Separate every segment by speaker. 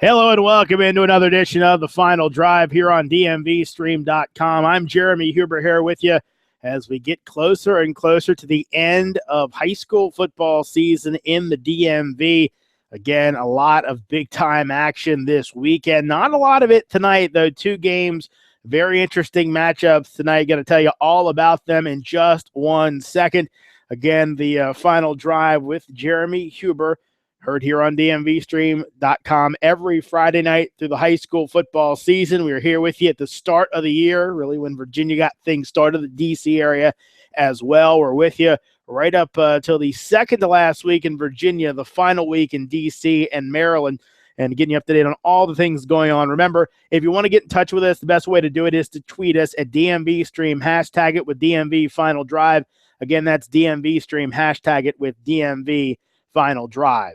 Speaker 1: Hello and welcome into another edition of The Final Drive here on DMVSTREAM.COM. I'm Jeremy Huber here with you as we get closer and closer to the end of high school football season in the DMV. Again, a lot of big-time action this weekend. Not a lot of it tonight, though. 2 games, very interesting matchups tonight. Going to tell you all about them in just 1 second. Again, the Final Drive with Jeremy Huber, heard here on DMVStream.com every Friday night through the high school football season. We are here with you at the start of the year, really when Virginia got things started, the D.C. area as well. We're with you right up till the second to last week in Virginia, the final week in D.C. and Maryland, and getting you up to date on all the things going on. Remember, if you want to get in touch with us, the best way to do it is to tweet us at DMVStream, hashtag it with DMV Final Drive. Again, that's DMVStream, hashtag it with DMV Final Drive.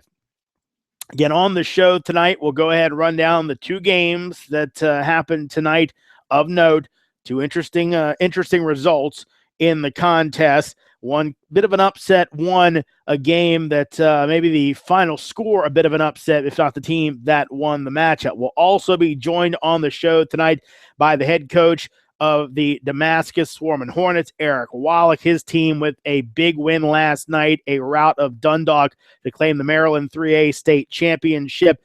Speaker 1: Again, on the show tonight, we'll go ahead and run down the 2 games that happened tonight of note. 2 interesting results in the contest. One bit of an upset, one a game that maybe the final score a bit of an upset, if not the team that won the matchup. We'll also be joined on the show tonight by the head coach of the Damascus Swarming Hornets, Eric Wallach, his team with a big win last night, a rout of Dundalk to claim the Maryland 3A state championship.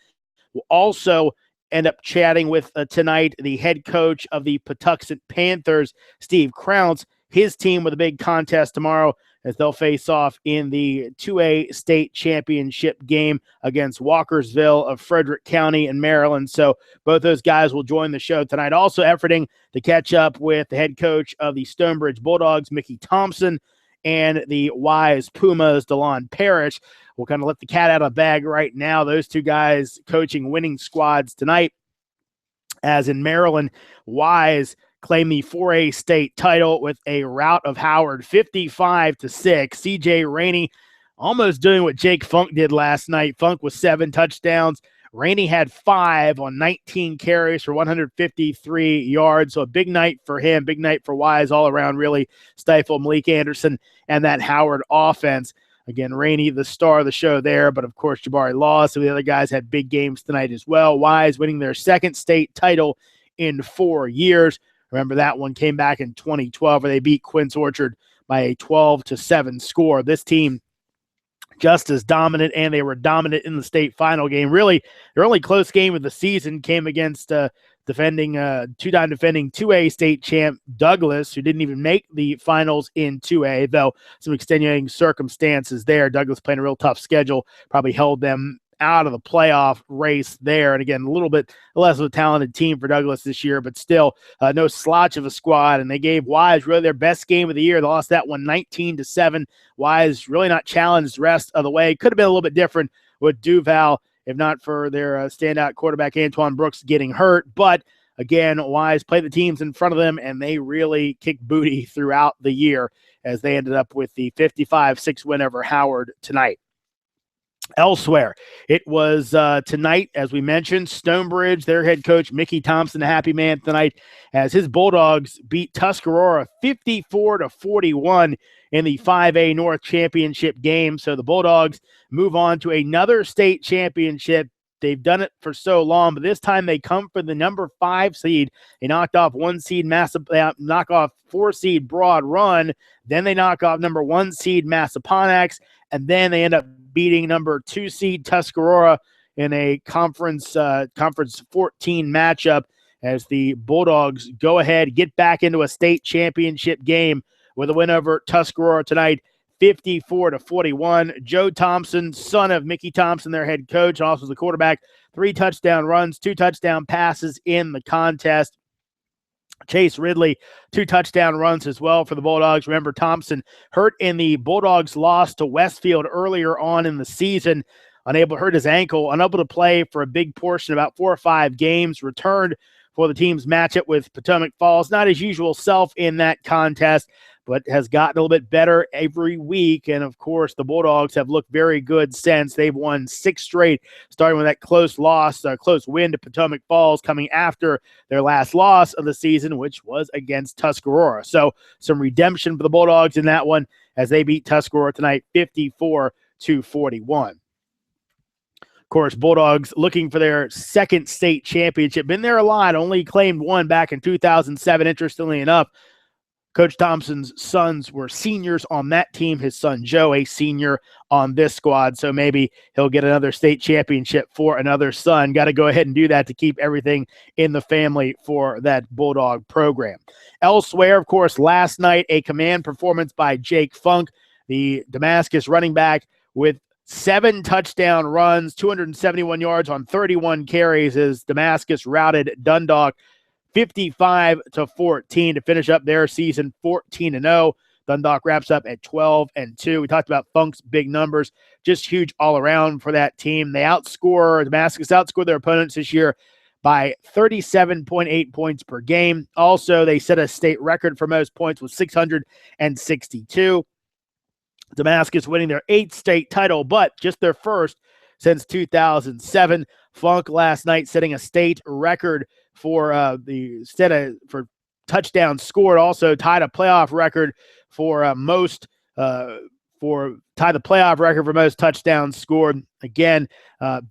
Speaker 1: We'll also end up chatting with tonight the head coach of the Patuxent Panthers, Steve Crounce, his team with a big contest tomorrow as they'll face off in the 2A state championship game against Walkersville of Frederick County in Maryland. So both those guys will join the show tonight. Also efforting to catch up with the head coach of the Stonebridge Bulldogs, Mickey Thompson, and the Wise Pumas, DeLon Parrish. We'll kind of let the cat out of the bag right now. Those 2 guys coaching winning squads tonight. As in Maryland, Wise claimed the 4A state title with a rout of Howard, 55-6. CJ Rainey almost doing what Jake Funk did last night. Funk with 7 touchdowns. Rainey had 5 on 19 carries for 153 yards. So a big night for him, big night for Wise all around, really stifled Malik Anderson and that Howard offense. Again, Rainey, the star of the show there, but of course Jabari Law. So the other guys had big games tonight as well. Wise winning their 2nd state title in 4 years. Remember that one came back in 2012 where they beat Quince Orchard by a 12-7 score. This team just as dominant, and they were dominant in the state final game. Really, their only close game of the season came against two-time defending 2A state champ Douglas, who didn't even make the finals in 2A, though some extenuating circumstances there. Douglas playing a real tough schedule, probably held them out of the playoff race there. And again, a little bit less of a talented team for Douglas this year, but still no slouch of a squad. And they gave Wise really their best game of the year. They lost that one 19-7. Wise really not challenged the rest of the way. Could have been a little bit different with Duval, if not for their standout quarterback Antoine Brooks getting hurt. But again, Wise played the teams in front of them, and they really kicked booty throughout the year as they ended up with the 55-6 win over Howard tonight. Elsewhere, it was tonight, as we mentioned, Stonebridge, their head coach, Mickey Thompson, the happy man tonight, as his Bulldogs beat Tuscarora 54-41 in the 5A North Championship game. So the Bulldogs move on to another state championship. They've done it for so long, but this time they come for the number 5 seed. They knocked off 1 seed knock off 4 seed Broad Run. Then they knock off number 1 seed Massaponax, and then they end up beating number 2 seed Tuscarora in a conference 14 matchup as the Bulldogs go ahead, get back into a state championship game with a win over Tuscarora tonight, 54-41. Joe Thompson, son of Mickey Thompson, their head coach, also the quarterback, 3 touchdown runs, 2 touchdown passes in the contest. Chase Ridley, 2 touchdown runs as well for the Bulldogs. Remember, Thompson hurt in the Bulldogs' loss to Westfield earlier on in the season, hurt his ankle, unable to play for a big portion, about 4 or 5 games, returned for the team's matchup with Potomac Falls. Not his usual self in that contest, but has gotten a little bit better every week. And, of course, the Bulldogs have looked very good since. They've won 6 straight, starting with that close win to Potomac Falls coming after their last loss of the season, which was against Tuscarora. So some redemption for the Bulldogs in that one as they beat Tuscarora tonight 54-41. Of course, Bulldogs looking for their second state championship. Been there a lot, only claimed one back in 2007, interestingly enough. Coach Thompson's sons were seniors on that team. His son, Joe, a senior on this squad. So maybe he'll get another state championship for another son. Got to go ahead and do that to keep everything in the family for that Bulldog program. Elsewhere, of course, last night, a command performance by Jake Funk, the Damascus running back, with 7 touchdown runs, 271 yards on 31 carries as Damascus routed Dundalk 55-14 to finish up their season 14-0. Dundalk wraps up at 12-2. We talked about Funk's big numbers, just huge all around for that team. Damascus outscored their opponents this year by 37.8 points per game. Also, they set a state record for most points with 662. Damascus winning their 8th state title, but just their first since 2007. Funk last night setting a state record for touchdowns scored. Also tied a playoff record for the playoff record for most touchdowns scored. Again,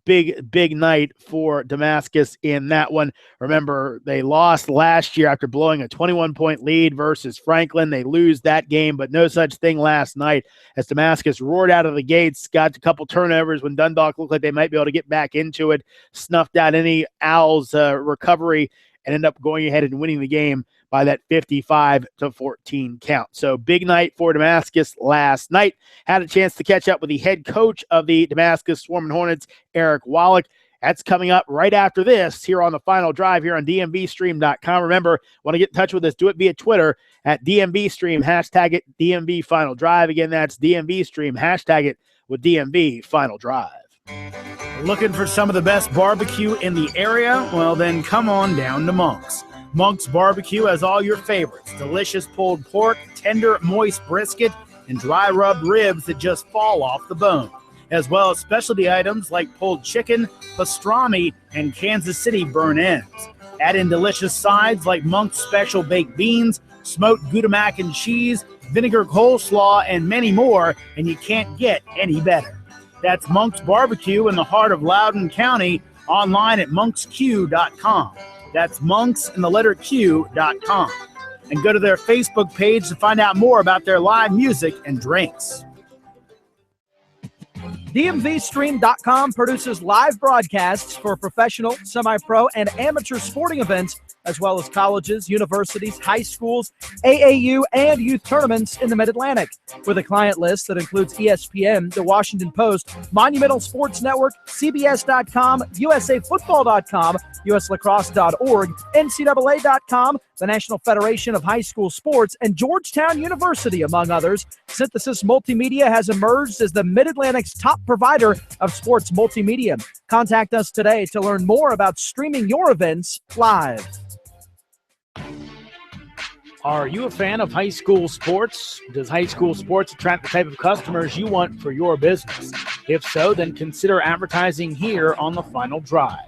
Speaker 1: big night for Damascus in that one. Remember, they lost last year after blowing a 21-point lead versus Franklin. They lose that game, but no such thing last night as Damascus roared out of the gates, got a couple turnovers when Dundalk looked like they might be able to get back into it, snuffed out any Owls recovery, and ended up going ahead and winning the game by that 55-14 count. So big night for Damascus last night. Had a chance to catch up with the head coach of the Damascus Swarming Hornets, Eric Wallach. That's coming up right after this here on the Final Drive here on DMVSTREAM.com. Remember, want to get in touch with us, do it via Twitter at DMVStream, hashtag it DMV Final Drive. Again, that's DMVStream, hashtag it with DMV Final Drive. Looking for some of the best barbecue in the area? Well, then come on down to Monk's. Monk's Barbecue has all your favorites: delicious pulled pork, tender, moist brisket, and dry rubbed ribs that just fall off the bone, as well as specialty items like pulled chicken, pastrami, and Kansas City burnt ends. Add in delicious sides like Monk's special baked beans, smoked Gouda mac and cheese, vinegar coleslaw, and many more, and you can't get any better. That's Monk's Barbecue in the heart of Loudoun County, online at monksq.com. That's monks and the letter Q.com. And go to their Facebook page to find out more about their live music and drinks.
Speaker 2: DMVStream.com produces live broadcasts for professional, semi-pro, and amateur sporting events, as well as colleges, universities, high schools, AAU, and youth tournaments in the Mid-Atlantic. With a client list that includes ESPN, The Washington Post, Monumental Sports Network, CBS.com, USAFootball.com, USLacrosse.org, NCAA.com, the National Federation of High School Sports, and Georgetown University, among others, Synthesis Multimedia has emerged as the Mid-Atlantic's top provider of sports multimedia. Contact us today to learn more about streaming your events live.
Speaker 1: Are you a fan of high school sports? Does high school sports attract the type of customers you want for your business? If so, then consider advertising here on The Final Drive.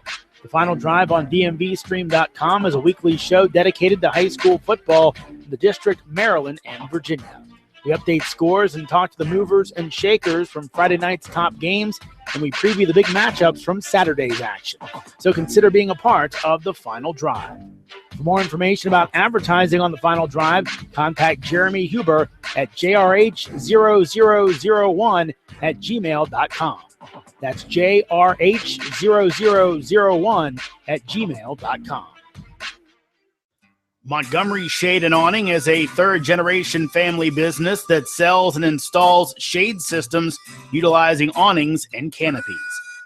Speaker 1: The Final Drive on DMVStream.com is a weekly show dedicated to high school football in the District, Maryland, and Virginia. We update scores and talk to the movers and shakers from Friday night's top games, and we preview the big matchups from Saturday's action. So consider being a part of The Final Drive. For more information about advertising on The Final Drive, contact Jeremy Huber at jrh0001@gmail.com. That's JRH0001 at gmail.com. Montgomery Shade and Awning is a third-generation family business that sells and installs shade systems utilizing awnings and canopies.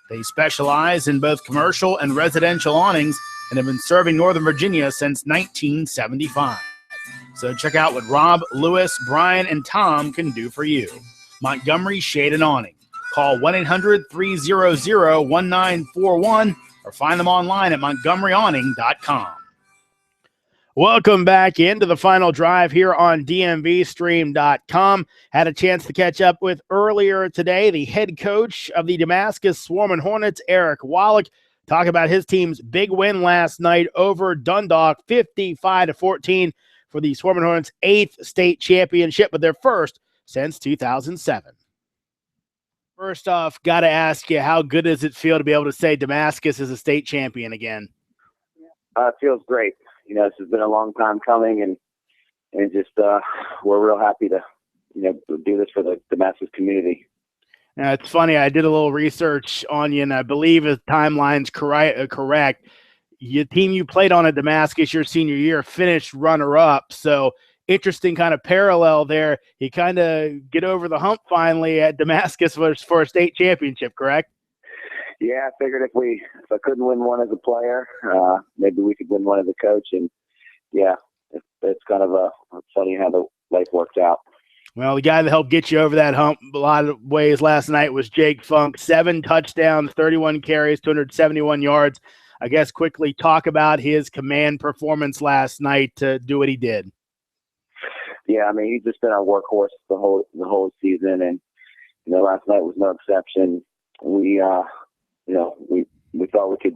Speaker 1: They specialize in both commercial and residential awnings and have been serving Northern Virginia since 1975. So check out what Rob, Lewis, Brian, and Tom can do for you. Montgomery Shade and Awning. Call 1-800-300-1941 or find them online at montgomeryawning.com. Welcome back into the final drive here on DMVSTREAM.com. Had a chance to catch up with earlier today the head coach of the Damascus Swarming Hornets, Eric Wallach. Talk about his team's big win last night over Dundalk, 55-14 for the Swarming Hornets' 8th state championship, but their first since 2007. First off, got to ask you, how good does it feel to be able to say Damascus is a state champion again?
Speaker 3: It feels great. You know, this has been a long time coming, and just we're real happy to, do this for the Damascus community.
Speaker 1: Now, it's funny. I did a little research on you, and I believe the timeline's correct. Your team you played on at Damascus your senior year finished runner-up, so interesting kind of parallel there. You kind of get over the hump finally at Damascus for a state championship, correct?
Speaker 3: Yeah, I figured if I couldn't win one as a player, maybe we could win one as a coach. And yeah, it's kind of funny how the life worked out.
Speaker 1: Well, the guy that helped get you over that hump a lot of ways last night was Jake Funk. 7 touchdowns, 31 carries, 271 yards. I guess quickly talk about his command performance last night to do what he did.
Speaker 3: Yeah, I mean, he's just been our workhorse the whole season, and last night was no exception. We thought we could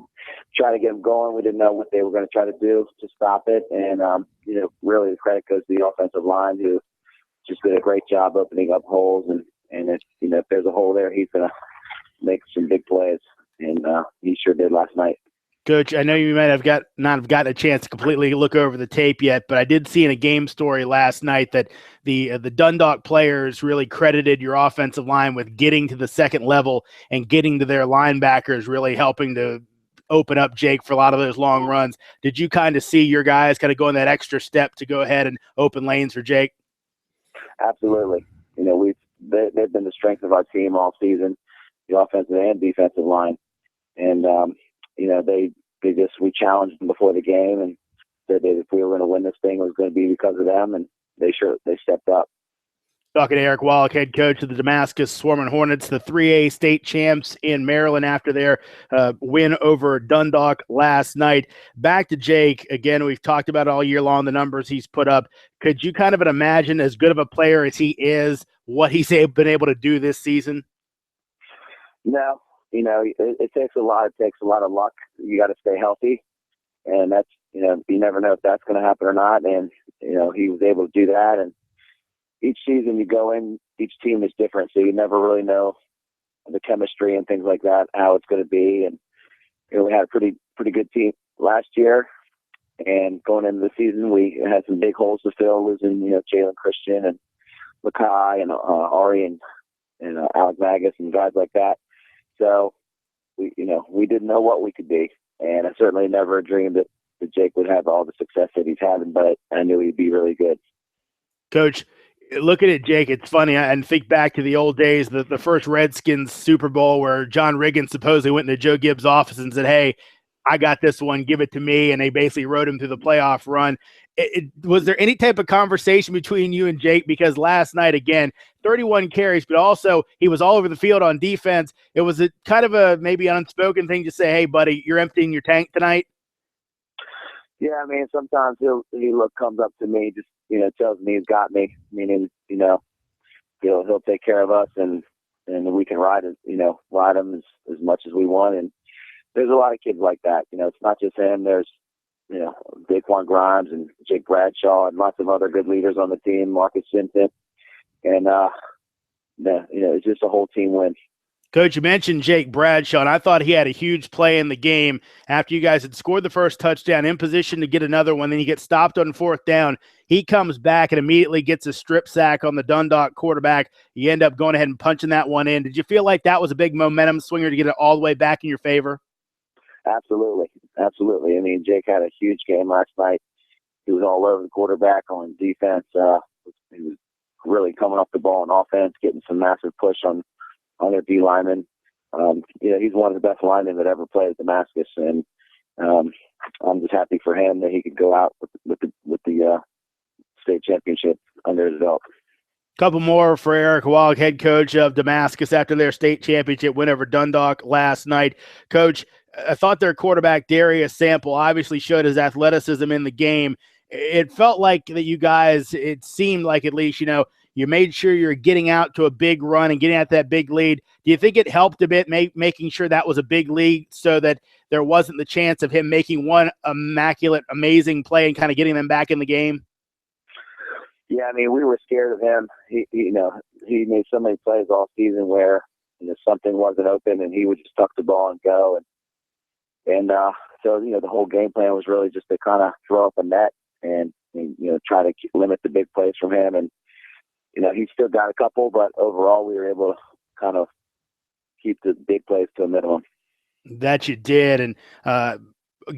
Speaker 3: try to get them going. We didn't know what they were going to try to do to stop it. And, really the credit goes to the offensive line, who just did a great job opening up holes. And if there's a hole there, he's going to make some big plays. And he sure did last night.
Speaker 1: Coach, I know you might have not have gotten a chance to completely look over the tape yet, but I did see in a game story last night that the Dundalk players really credited your offensive line with getting to the second level and getting to their linebackers, really helping to open up Jake for a lot of those long runs. Did you kind of see your guys kind of going that extra step to go ahead and open lanes for Jake?
Speaker 3: Absolutely. They've been the strength of our team all season, the offensive and defensive line. And, we challenged them before the game and said that if we were going to win this thing, it was going to be because of them, and they stepped up.
Speaker 1: Talking to Eric Wallach, head coach of the Damascus Swarming Hornets, the 3A state champs in Maryland after their win over Dundalk last night. Back to Jake. Again, we've talked about all year long the numbers he's put up. Could you kind of imagine, as good of a player as he is, what he's been able to do this season?
Speaker 3: No. It takes a lot. It takes a lot of luck. You got to stay healthy, and that's you never know if that's going to happen or not. And he was able to do that. And each season you go in, each team is different, so you never really know the chemistry and things like that, how it's going to be. And we had a pretty good team last year, and going into the season we had some big holes to fill, losing Jalen Christian and Lakai and Ari and Alec Magus and guys like that. So we didn't know what we could be, and I certainly never dreamed that Jake would have all the success that he's having, but I knew he'd be really good.
Speaker 1: Coach, looking at Jake, it's funny, and think back to the old days, the first Redskins Super Bowl where John Riggins supposedly went into Joe Gibbs' office and said, "Hey, I got this one, give it to me," and they basically rode him through the playoff run. Was there any type of conversation between you and Jake? Because last night, again, 31 carries, but also he was all over the field on defense. It was a kind of a maybe unspoken thing to say, "Hey, buddy, you're emptying your tank tonight."
Speaker 3: Yeah, I mean, sometimes he comes up to me, just tells me he's got me. Meaning, he'll take care of us, and we can ride him as much as we want. And there's a lot of kids like that. It's not just him. There's Daquan Grimes and Jake Bradshaw and lots of other good leaders on the team, Marcus Simpson. And, it's just a whole team win.
Speaker 1: Coach, you mentioned Jake Bradshaw, and I thought he had a huge play in the game after you guys had scored the first touchdown, in position to get another one. Then you get stopped on fourth down. He comes back and immediately gets a strip sack on the Dundalk quarterback. You end up going ahead and punching that one in. Did you feel like that was a big momentum swinger to get it all the way back in your favor?
Speaker 3: Absolutely. Absolutely. I mean, Jake had a huge game last night. He was all over the quarterback on defense. He was really coming off the ball on offense, getting some massive push on their D lineman. He's one of the best linemen that ever played at Damascus, and I'm just happy for him that he could go out with the state championship under his belt.
Speaker 1: Couple more for Eric Wallach, head coach of Damascus, after their state championship win over Dundalk last night. Coach, I thought their quarterback, Darius Sample, obviously showed his athleticism in the game. It felt like that you guys, it seemed like at least, you made sure you're getting out to a big run and getting out that big lead. Do you think it helped a bit making sure that was a big lead so that there wasn't the chance of him making one immaculate, amazing play and kind of getting them back in the game?
Speaker 3: Yeah, I mean, we were scared of him. He made so many plays all season where something wasn't open and he would just tuck the ball and go. So the whole game plan was really just to kind of throw up a net and try to limit the big plays from him. And he still got a couple, but overall we were able to kind of keep the big plays to a minimum.
Speaker 1: That you did. And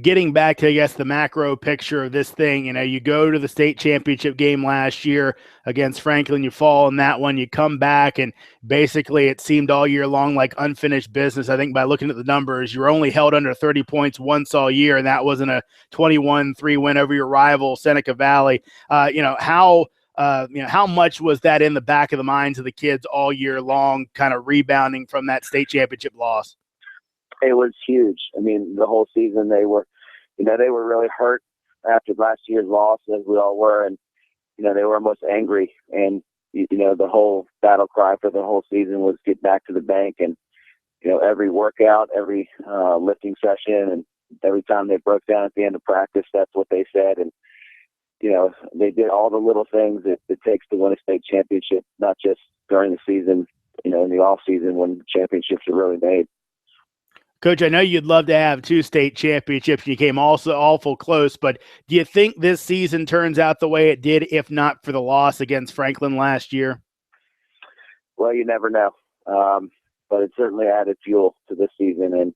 Speaker 1: getting back to, I guess, the macro picture of this thing, you go to the state championship game last year against Franklin, you fall in that one, you come back, and basically it seemed all year long like unfinished business. I think by looking at the numbers, you were only held under 30 points once all year, and that was in a 21-3 win over your rival, Seneca Valley. How much was that in the back of the minds of the kids all year long, kind of rebounding from that state championship loss?
Speaker 3: It was huge. I mean, the whole season they were really hurt after last year's loss, as we all were, and they were almost angry. And the whole battle cry for the whole season was get back to the bank. And every workout, every lifting session, and every time they broke down at the end of practice, that's what they said. And they did all the little things that it takes to win a state championship, not just during the season, in the off season when championships are really made.
Speaker 1: Coach, I know you'd love to have 2 state championships. You came also awful close, but do you think this season turns out the way it did, if not for the loss against Franklin last year?
Speaker 3: Well, you never know. But it certainly added fuel to this season, and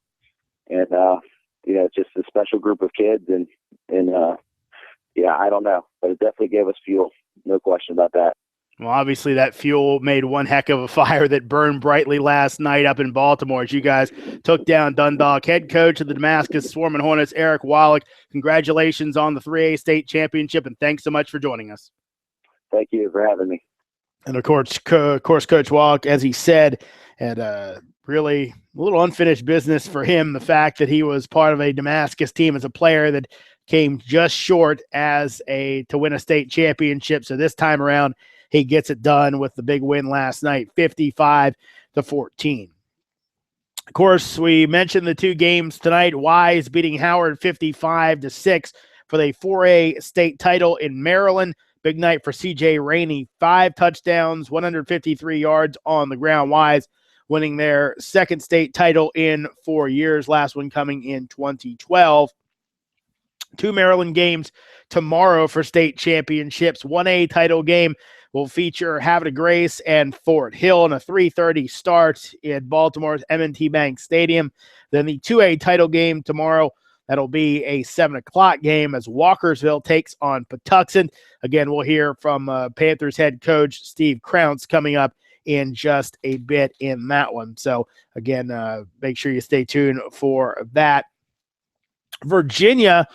Speaker 3: it's just a special group of kids, and I don't know, but it definitely gave us fuel. No question about that.
Speaker 1: Well, obviously that fuel made one heck of a fire that burned brightly last night up in Baltimore as you guys took down Dundalk. Head coach of the Damascus Swarming Hornets, Eric Wallach, congratulations on the 3A state championship, and thanks so much for joining us.
Speaker 3: Thank you for having me.
Speaker 1: And of course, Coach Wallach, as he said, had really a little unfinished business for him, the fact that he was part of a Damascus team as a player that came just short to win a state championship. So this time around, he gets it done with the big win last night, 55-14. Of course, we mentioned the 2 games tonight. Wise beating Howard 55-6 for the 4A state title in Maryland. Big night for C.J. Rainey, 5 touchdowns, 153 yards on the ground. Wise winning their second state title in 4 years, last one coming in 2012. 2 Maryland games tomorrow for state championships. 1A title game will feature Havre de Grace and Fort Hill in a 3:30 start at Baltimore's M&T Bank Stadium. Then the 2A title game tomorrow, that'll be a 7 o'clock game as Walkersville takes on Patuxent. Again, we'll hear from Panthers head coach Steve Crounce coming up in just a bit in that one. So, again, make sure you stay tuned for that. Virginia,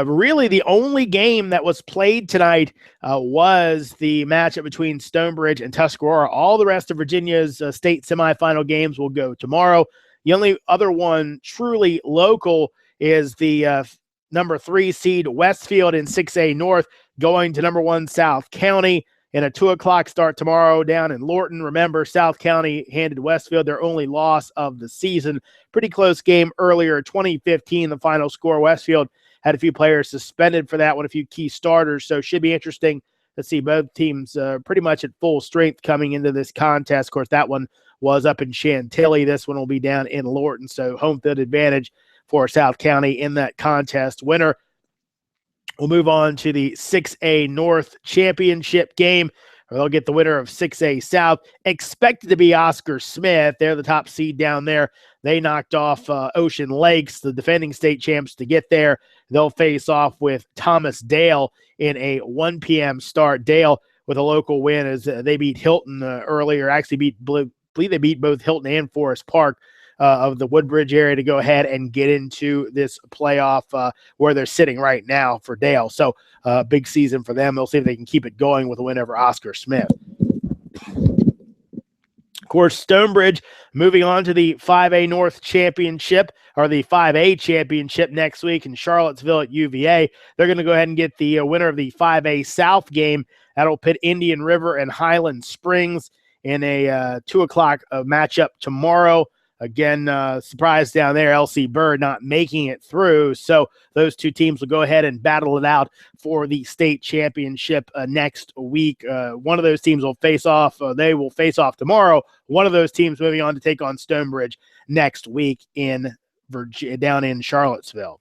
Speaker 1: really the only game that was played tonight was the matchup between Stonebridge and Tuscarora. All the rest of Virginia's state semifinal games will go tomorrow. The only other one truly local is the number 3 seed Westfield in 6A North going to number 1 South County in a 2 o'clock start tomorrow down in Lorton. Remember, South County handed Westfield their only loss of the season. Pretty close game earlier, 2015, the final score. Westfield had a few players suspended for that one, a few key starters, so should be interesting let's see, both teams pretty much at full strength coming into this contest. Of course, that one was up in Chantilly. This one will be down in Lorton, so home field advantage for South County in that contest. Winner will move on to the 6A North Championship game, or they'll get the winner of 6A South. Expected to be Oscar Smith. They're the top seed down there. They knocked off Ocean Lakes, the defending state champs, to get there. They'll face off with Thomas Dale in a 1 p.m. start. Dale with a local win as they beat Hilton earlier. Actually, believe they beat both Hilton and Forest Park of the Woodbridge area to go ahead and get into this playoff where they're sitting right now for Dale. So big season for them. They'll see if they can keep it going with a win over Oscar Smith. Of course, Stonebridge moving on to the 5A North Championship, or the 5A Championship next week in Charlottesville at UVA. They're going to go ahead and get the winner of the 5A South game. That'll pit Indian River and Highland Springs in a 2 o'clock matchup tomorrow. Again, surprise down there, LC Bird not making it through. So those two teams will go ahead and battle it out for the state championship next week. One of those teams will face off. They will face off tomorrow. One of those teams moving on to take on Stonebridge next week in Virginia, down in Charlottesville.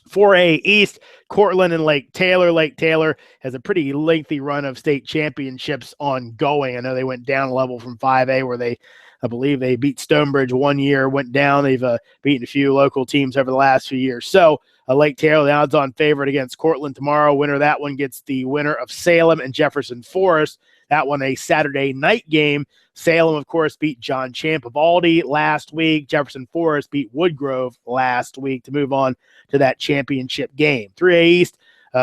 Speaker 1: 4A East, Cortland and Lake Taylor. Lake Taylor has a pretty lengthy run of state championships ongoing. I know they went down a level from 5A where I believe they beat Stonebridge 1 year, went down. They've beaten a few local teams over the last few years. So Lake Taylor, the odds-on favorite against Cortland tomorrow. Winner of that one gets the winner of Salem and Jefferson Forest. That one a Saturday night game. Salem, of course, beat John Champavaldi last week. Jefferson Forest beat Woodgrove last week to move on to that championship game. 3A East,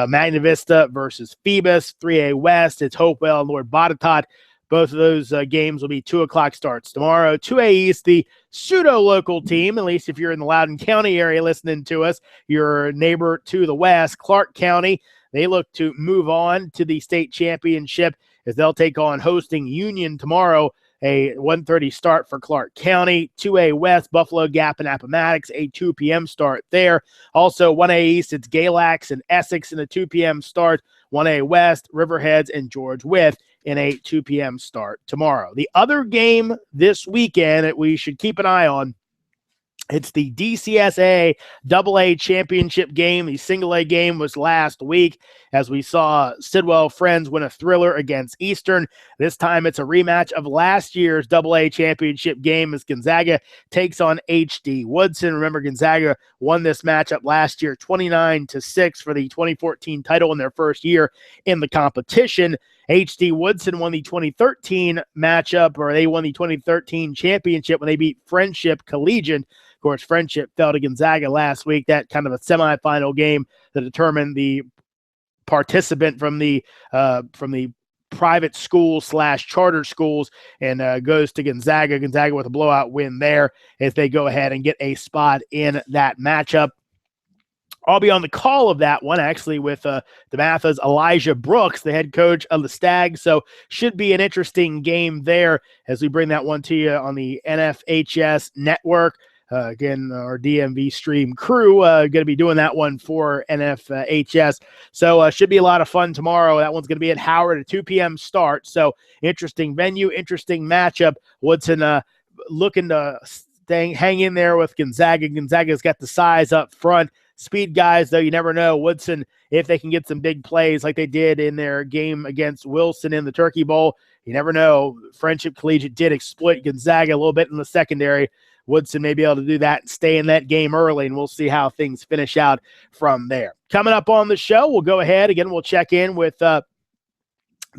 Speaker 1: Magna Vista versus Phoebus. 3A West, it's Hopewell and Lord Botetourt. Both of those games will be 2 o'clock starts tomorrow. 2A East, the pseudo-local team, at least if you're in the Loudoun County area listening to us, your neighbor to the west, Clark County. They look to move on to the state championship as they'll take on hosting Union tomorrow, a 1:30 start for Clark County. 2A West, Buffalo Gap and Appomattox, a 2 p.m. start there. Also, 1A East, it's Galax and Essex in a 2 p.m. start. 1A West, Riverheads and George Wythe in a 2 p.m. start tomorrow. The other game this weekend that we should keep an eye on, it's the DCSA AA championship game. The single A game was last week as we saw Sidwell Friends win a thriller against Eastern. This time it's a rematch of last year's AA championship game as Gonzaga takes on HD Woodson. Remember, Gonzaga won this matchup last year 29-6 for the 2014 title in their first year in the competition. HD Woodson won the 2013 matchup, or they won the 2013 championship when they beat Friendship Collegiate. Of course, Friendship fell to Gonzaga last week. That kind of a semifinal game that determined the participant from the private school / charter schools and goes to Gonzaga. Gonzaga with a blowout win there as they go ahead and get a spot in that matchup. I'll be on the call of that one, actually, with DeMatha's Elijah Brooks, the head coach of the Stags. So should be an interesting game there as we bring that one to you on the NFHS network. Again, our DMV Stream crew going to be doing that one for NFHS. So should be a lot of fun tomorrow. That one's going to be at Howard at 2 p.m. start. So interesting venue, interesting matchup. Woodson looking to hang in there with Gonzaga. Gonzaga's got the size up front. Speed guys, though, you never know. Woodson, if they can get some big plays like they did in their game against Wilson in the Turkey Bowl, you never know. Friendship Collegiate did exploit Gonzaga a little bit in the secondary. Woodson may be able to do that and stay in that game early, and we'll see how things finish out from there. Coming up on the show, we'll go ahead. Again, we'll check in with the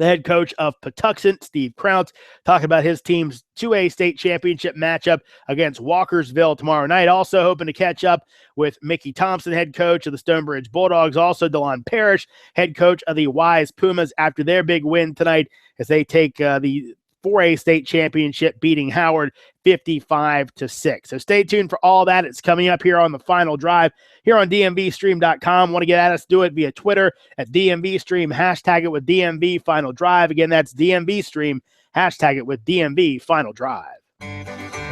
Speaker 1: head coach of Patuxent, Steve Krauts, talking about his team's 2A state championship matchup against Walkersville tomorrow night. Also hoping to catch up with Mickey Thompson, head coach of the Stonebridge Bulldogs. Also Delon Parrish, head coach of the Wise Pumas, after their big win tonight as they take the 4A state championship, beating Howard 55-6. So stay tuned for all that. It's coming up here on the Final Drive here on DMVSTREAM.com. Want to get at us? Do it via Twitter at DMVStream. Hashtag it with DMV Final Drive. Again, that's DMVStream. Hashtag it with DMV Final Drive.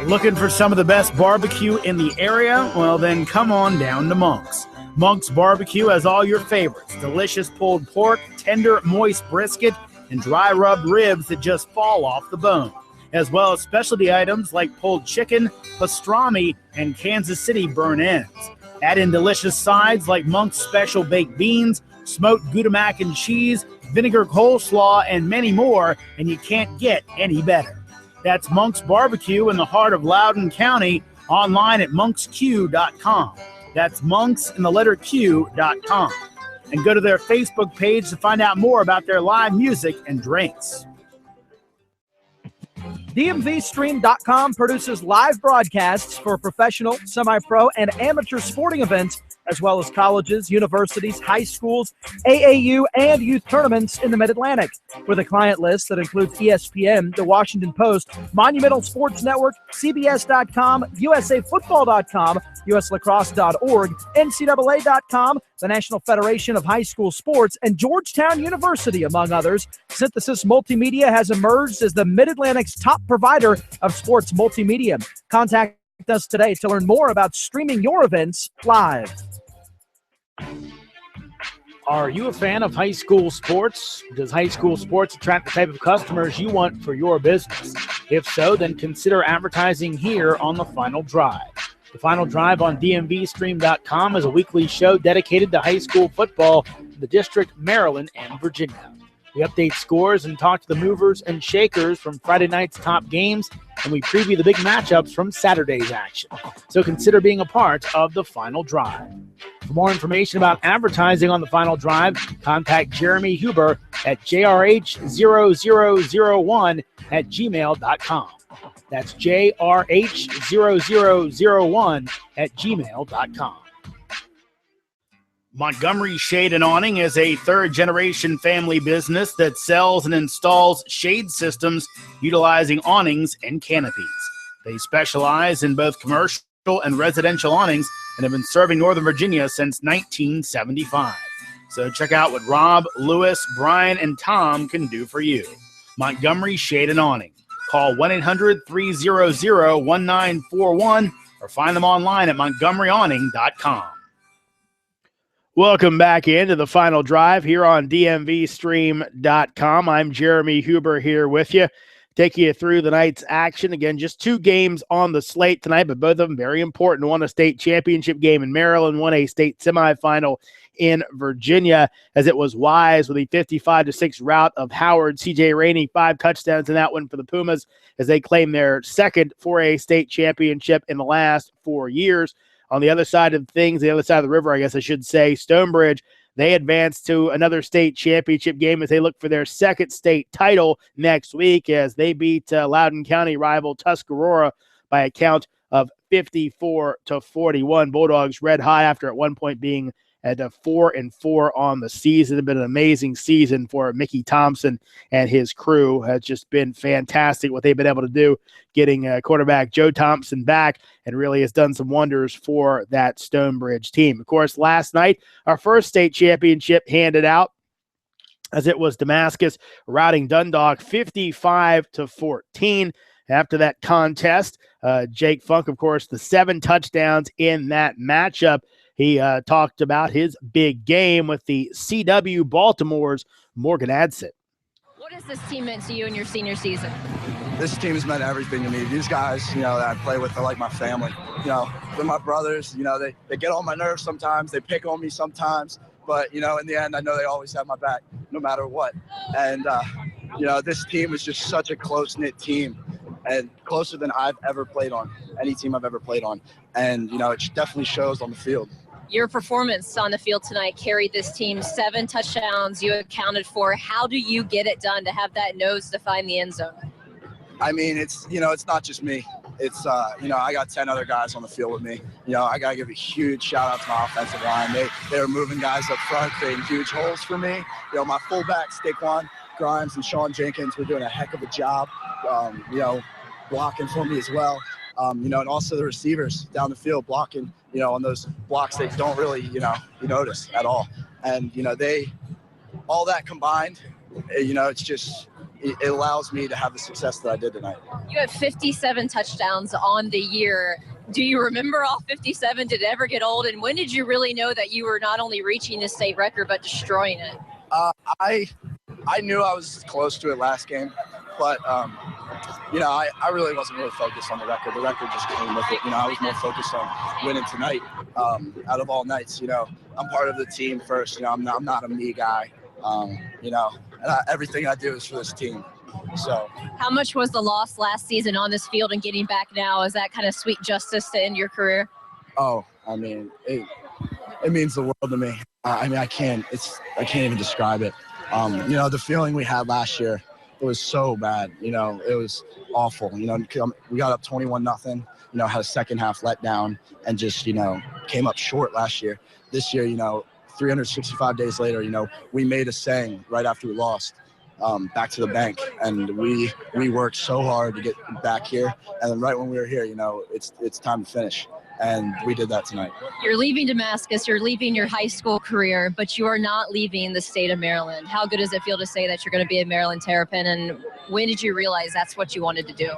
Speaker 4: Looking for some of the best barbecue in the area? Well, then come on down to Monk's. Monk's Barbecue has all your favorites: delicious pulled pork, tender, moist brisket and dry rubbed ribs that just fall off the bone, as well as specialty items like pulled chicken, pastrami, and Kansas City burnt ends. Add in delicious sides like Monk's Special Baked Beans, smoked Gouda mac and cheese, vinegar coleslaw, and many more, and you can't get any better. That's Monk's Barbecue in the heart of Loudoun County, online at monksq.com. That's monks in the letter Q.com. And go to their Facebook page to find out more about their live music and drinks.
Speaker 2: DMVSTREAM.com produces live broadcasts for professional, semi-pro, and amateur sporting events, as well as colleges, universities, high schools, AAU, and youth tournaments in the Mid-Atlantic. With a client list that includes ESPN, The Washington Post, Monumental Sports Network, CBS.com, USAFootball.com, USLacrosse.org, NCAA.com, the National Federation of High School Sports, and Georgetown University, among others, Synthesis Multimedia has emerged as the Mid-Atlantic's top provider of sports multimedia. Contact us today to learn more about streaming your events live.
Speaker 1: Are you a fan of high school sports? Does high school sports attract the type of customers you want for your business? If so, then consider advertising here on The Final Drive. The Final Drive on DMVStream.com is a weekly show dedicated to high school football in the District, Maryland, and Virginia. We update scores and talk to the movers and shakers from Friday night's top games, and we preview the big matchups from Saturday's action. So consider being a part of The Final Drive. For more information about advertising on The Final Drive, contact Jeremy Huber at jrh0001@gmail.com. That's jrh0001@gmail.com. Montgomery Shade and Awning is a third-generation family business that sells and installs shade systems utilizing awnings and canopies. They specialize in both commercial and residential awnings and have been serving Northern Virginia since 1975. So check out what Rob, Lewis, Brian, and Tom can do for you. Montgomery Shade and Awning. Call 1-800-300-1941 or find them online at montgomeryawning.com. Welcome back into The Final Drive here on DMVStream.com. I'm Jeremy Huber here with you, taking you through the night's action. Again, just two games on the slate tonight, but both of them very important. One a state championship game in Maryland, one a state semifinal in Virginia, as it was Wise with a 55-6 rout of Howard. C.J. Rainey, 5 touchdowns in that one for the Pumas as they claim their second 4A state championship in the last 4 years. On the other side of things, the other side of the river, I guess I should say, Stonebridge, they advance to another state championship game as they look for their second state title next week as they beat Loudoun County rival Tuscarora by a count of 54-41. Bulldogs red hot after at one point being at 4-4 on the season. It's been an amazing season for Mickey Thompson and his crew. Has just been fantastic what they've been able to do, getting quarterback Joe Thompson back, and really has done some wonders for that Stonebridge team. Of course, last night, our first state championship handed out as it was Damascus routing Dundalk 55-14. After that contest, Jake Funk, of course, the 7 touchdowns in that matchup. He talked about his big game with the CW Baltimore's Morgan Adsit.
Speaker 5: What has this team meant to you in your senior season?
Speaker 6: This team has meant everything to me. These guys, that I play with, are like my family. They're my brothers. They get on my nerves sometimes. They pick on me sometimes. But, in the end, I know they always have my back no matter what. And, this team is just such a close-knit team, and closer than I've ever played on, any team I've ever played on. And, it definitely shows on the field.
Speaker 5: Your performance on the field tonight carried this team 7 touchdowns you accounted for. How do you get it done to have that nose to find the end zone?
Speaker 6: I mean, it's not just me. It's, I got 10 other guys on the field with me. I got to give a huge shout out to my offensive line. They were moving guys up front, creating huge holes for me. My fullbacks, Daquan Grimes and Sean Jenkins, were doing a heck of a job, blocking for me as well. And also the receivers down the field blocking, on those blocks they don't really, you notice at all. And, all that combined, it's just, it allows me to have the success that I did tonight.
Speaker 5: You have 57 touchdowns on the year. Do you remember all 57? Did it ever get old? And when did you really know that you were not only reaching the state record, but destroying it?
Speaker 6: I knew I was close to it last game, but I really wasn't really focused on the record. The record just came with it. I was more focused on winning tonight. Out of all nights, I'm part of the team first. I'm not a me guy. Everything I do is for this team. So,
Speaker 5: how much was the loss last season on this field and getting back now? Is that kind of sweet justice to end your career?
Speaker 6: Oh, I mean, it means the world to me. I can't even describe it. The feeling we had last year, it was so bad. It was awful. We got up 21-0. Had a second half letdown and just came up short last year. This year, 365 days later, we made a saying right after we lost. Back to the bank, and we worked so hard to get back here, and then right when we were here, it's time to finish, and we did that tonight.
Speaker 5: You're leaving Damascus, you're leaving your high school career, but you are not leaving the state of Maryland. How good does it feel to say that you're going to be a Maryland Terrapin, and when did you realize that's what you wanted to do?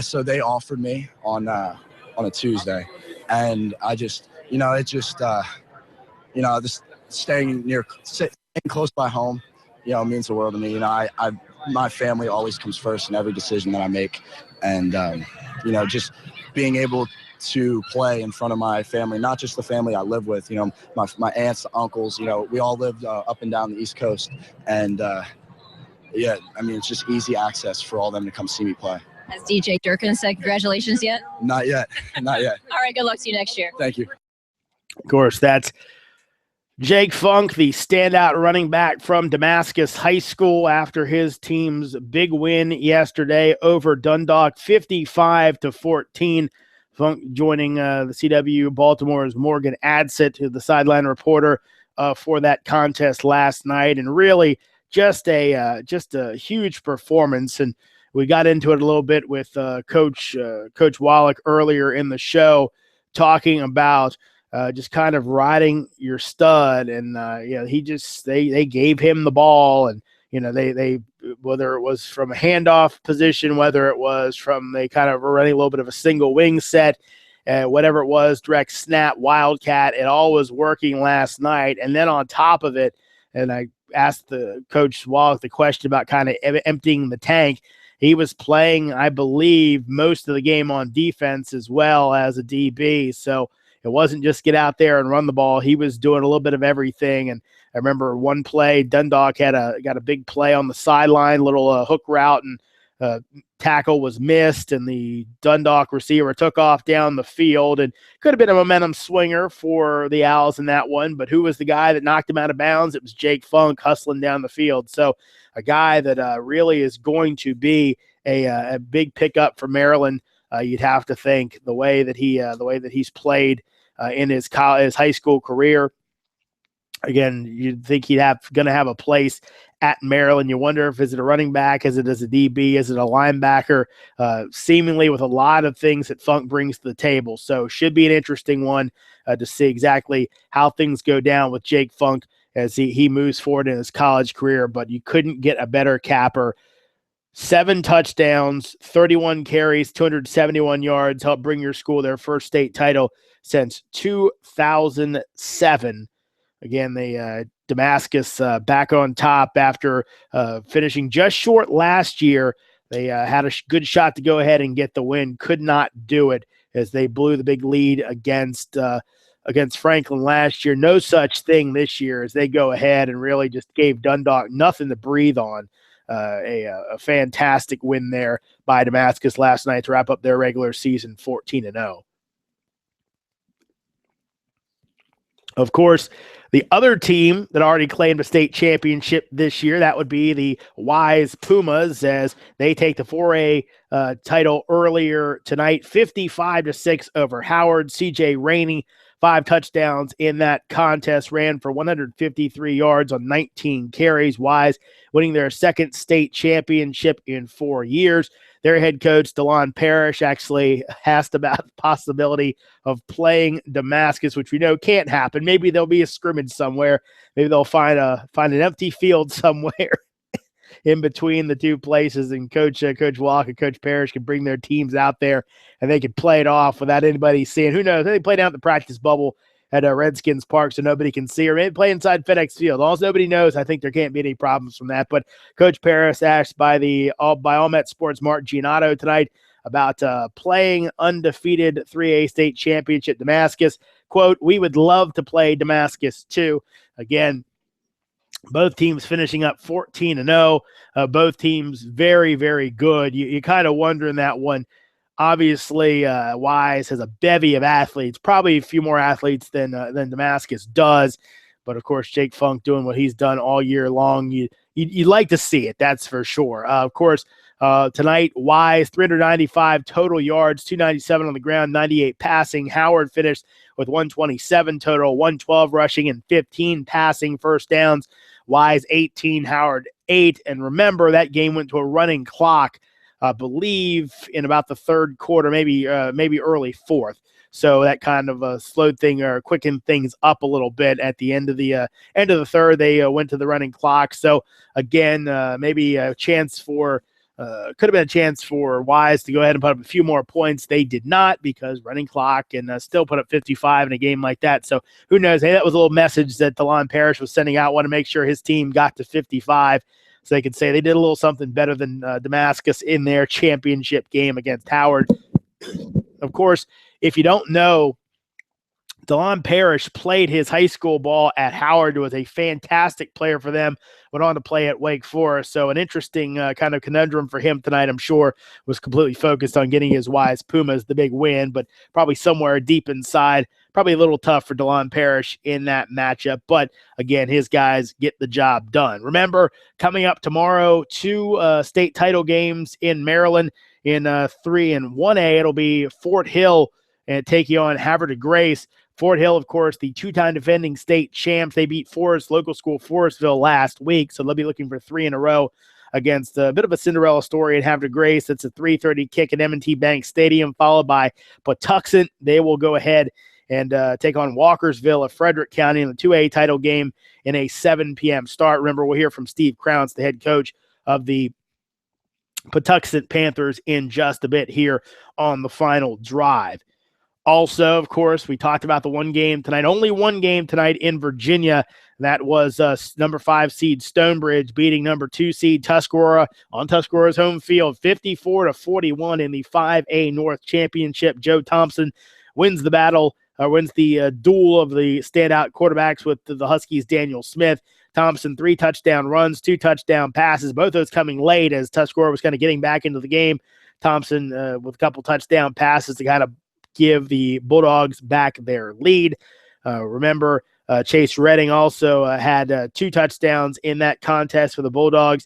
Speaker 6: So they offered me on a Tuesday, and I just just staying close by home means the world to me. My family always comes first in every decision that I make. And, just being able to play in front of my family, not just the family I live with, my aunts, uncles, we all lived up and down the East Coast. And, it's just easy access for all them to come see me play.
Speaker 5: Has DJ Durkin said congratulations yet?
Speaker 6: Not yet. Not yet.
Speaker 5: All right, good luck to you next year.
Speaker 6: Thank you.
Speaker 1: Of course, that's Jake Funk, the standout running back from Damascus High School after his team's big win yesterday over Dundalk, 55-14. Funk joining the CW Baltimore's Morgan Adsit, the sideline reporter for that contest last night, and really just a huge performance. And we got into it a little bit with Coach Wallach earlier in the show, talking about just kind of riding your stud, and they gave him the ball, and they whether it was from a handoff position, whether it was from they kind of were running a little bit of a single wing set, whatever it was, direct snap, wildcat, it all was working last night. And then on top of it, and I asked the Coach Wallach the question about kind of emptying the tank. He was playing, I believe, most of the game on defense as well as a DB, so it wasn't just get out there and run the ball. He was doing a little bit of everything. And I remember one play, Dundalk got a big play on the sideline, little hook route, and tackle was missed, and the Dundalk receiver took off down the field, and could have been a momentum swinger for the Owls in that one. But who was the guy that knocked him out of bounds? It was Jake Funk hustling down the field. So a guy that really is going to be a big pickup for Maryland. You'd have to think the way that he's played in his high school career. Again, you'd think he'd going to have a place at Maryland. You wonder if is it a running back, is it as a DB, is it a linebacker? Seemingly with a lot of things that Funk brings to the table. So should be an interesting one to see exactly how things go down with Jake Funk as he moves forward in his college career. But you couldn't get a better capper. 7 touchdowns, 31 carries, 271 yards, helped bring your school their first state title since 2007. Again, the Damascus back on top after finishing just short last year. They had a good shot to go ahead and get the win, could not do it as they blew the big lead against Franklin last year. No such thing this year as they go ahead and really just gave Dundalk nothing to breathe on. A fantastic win there by Damascus last night to wrap up their regular season 14-0. Of course, the other team that already claimed a state championship this year, that would be the Wise Pumas, as they take the 4A title earlier tonight, 55-6 over Howard. CJ Rainey, 5 touchdowns in that contest, ran for 153 yards on 19 carries. Wise winning their second state championship in 4 years. Their head coach, DeLon Parrish, actually asked about the possibility of playing Damascus, which we know can't happen. Maybe there'll be a scrimmage somewhere. Maybe they'll find an empty field somewhere in between the two places, and Coach Wallach and Coach Parrish can bring their teams out there, and they can play it off without anybody seeing. Who knows? They play down at the practice bubble. at Redskins Park so nobody can see, or maybe play inside FedEx Field. All nobody knows, I think there can't be any problems from that. But Coach Paris asked by All Met Sports Mark Giannotto tonight about playing undefeated 3A state championship Damascus. Quote, "We would love to play Damascus too." Again, both teams finishing up 14-0. Both teams very, very good. You kind of wonder in that one. Obviously, Wise has a bevy of athletes, probably a few more athletes than Damascus does. But, of course, Jake Funk doing what he's done all year long. You'd like to see it, that's for sure. Of course, tonight, Wise, 395 total yards, 297 on the ground, 98 passing. Howard finished with 127 total, 112 rushing, and 15 passing first downs. Wise 18, Howard 8. And remember, that game went to a running clock, I believe, in about the third quarter, maybe early fourth. So that kind of slowed thing or quickened things up a little bit at the end of the third. They went to the running clock. So again, maybe a chance for could have been a chance for Wise to go ahead and put up a few more points. They did not because running clock, and still put up 55 in a game like that. So who knows? Hey, that was a little message that DeLon Parrish was sending out. Want to make sure his team got to 55 so they could say they did a little something better than Damascus in their championship game against Howard. Of course, if you don't know, DeLon Parrish played his high school ball at Howard, was a fantastic player for them, went on to play at Wake Forest. So an interesting kind of conundrum for him tonight, I'm sure, was completely focused on getting his Wise Pumas the big win, but probably somewhere deep inside, probably a little tough for DeLon Parrish in that matchup. But again, his guys get the job done. Remember, coming up tomorrow, 2 state title games in Maryland in 3 and 1A. It'll be Fort Hill and taking on Havre de Grace. Fort Hill, of course, the 2-time defending state champs. They beat local school Forestville last week, so they'll be looking for 3 in a row against a bit of a Cinderella story at Havre de Grace. It's a 3:30 kick at M&T Bank Stadium, followed by Patuxent. They will go ahead and take on Walkersville of Frederick County in the 2A title game in a 7 p.m. start. Remember, we'll hear from Steve Crounce, the head coach of the Patuxent Panthers, in just a bit here on the final drive. Also, of course, we talked about the one game tonight, only one game tonight in Virginia. That was number 5 seed Stonebridge beating number 2 seed Tuscarora on Tuscarora's home field, 54-41 in the 5A North Championship. Joe Thompson wins the battle, wins the duel of the standout quarterbacks with the Huskies' Daniel Smith. Thompson, 3 touchdown runs, 2 touchdown passes, both those coming late as Tuscarora was kind of getting back into the game. Thompson with a couple touchdown passes to kind of give the Bulldogs back their lead. Remember, Chase Redding also had 2 touchdowns in that contest for the Bulldogs.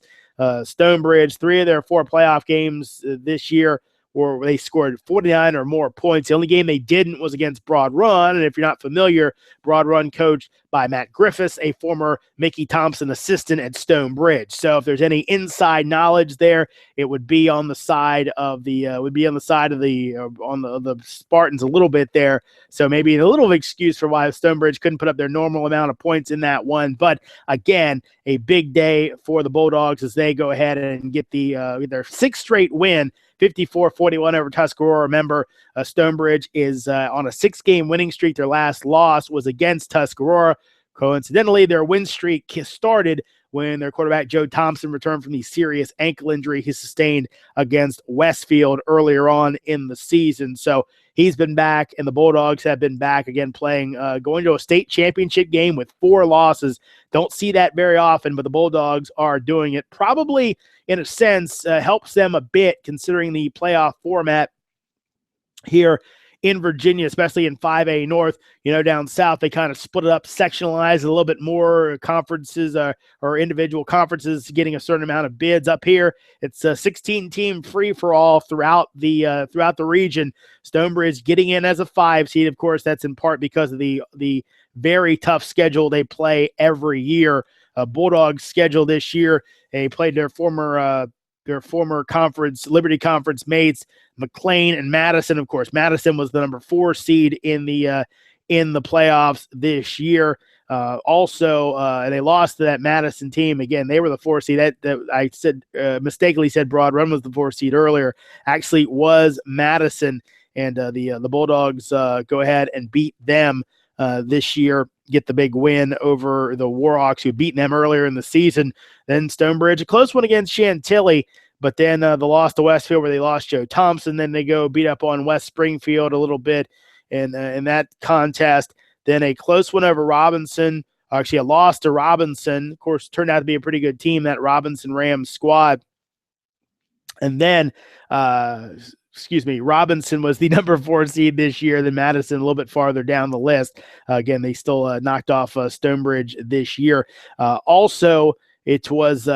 Speaker 1: Stonebridge, 3 of their 4 playoff games this year where they scored 49 or more points. The only game they didn't was against Broad Run. And if you're not familiar, Broad Run coached by Matt Griffiths, a former Mickey Thompson assistant at Stonebridge. So if there's any inside knowledge there, it would be on the side of the the Spartans a little bit there. So maybe a little excuse for why Stonebridge couldn't put up their normal amount of points in that one. But again, a big day for the Bulldogs as they go ahead and get their 6th straight win, 54-41 over Tuscarora. Remember, Stonebridge is on a 6-game winning streak. Their last loss was against Tuscarora. Coincidentally, their win streak started when their quarterback Joe Thompson returned from the serious ankle injury he sustained against Westfield earlier on in the season. So he's been back, and the Bulldogs have been back again playing, going to a state championship game with 4 losses. Don't see that very often, but the Bulldogs are doing it. Probably, in a sense, helps them a bit considering the playoff format here in Virginia, especially in 5A North. Down south, they kind of split it up, sectionalized a little bit more conferences or individual conferences getting a certain amount of bids. Up here, it's a 16-team free-for-all throughout the region. Stonebridge getting in as a 5 seed. Of course, that's in part because of the very tough schedule they play every year. Bulldogs schedule this year, they played their former conference, Liberty Conference mates, McLean and Madison. Of course, Madison was the number 4 seed in the playoffs this year. Also, they lost to that Madison team. Again, they were the 4 seed. That I said mistakenly said Broad Run was the 4 seed earlier. Actually, it was Madison, and the Bulldogs go ahead and beat them this year, get the big win over the Warhawks, who beat them earlier in the season. Then Stonebridge, a close one against Chantilly, but then the loss to Westfield where they lost Joe Thompson. Then they go beat up on West Springfield a little bit in that contest. Then a close one over Robinson, actually a loss to Robinson. Of course, turned out to be a pretty good team, that Robinson Rams squad. And then, Robinson was the number 4 seed this year. Then Madison a little bit farther down the list. Again, they still knocked off Stonebridge this year. Also, it was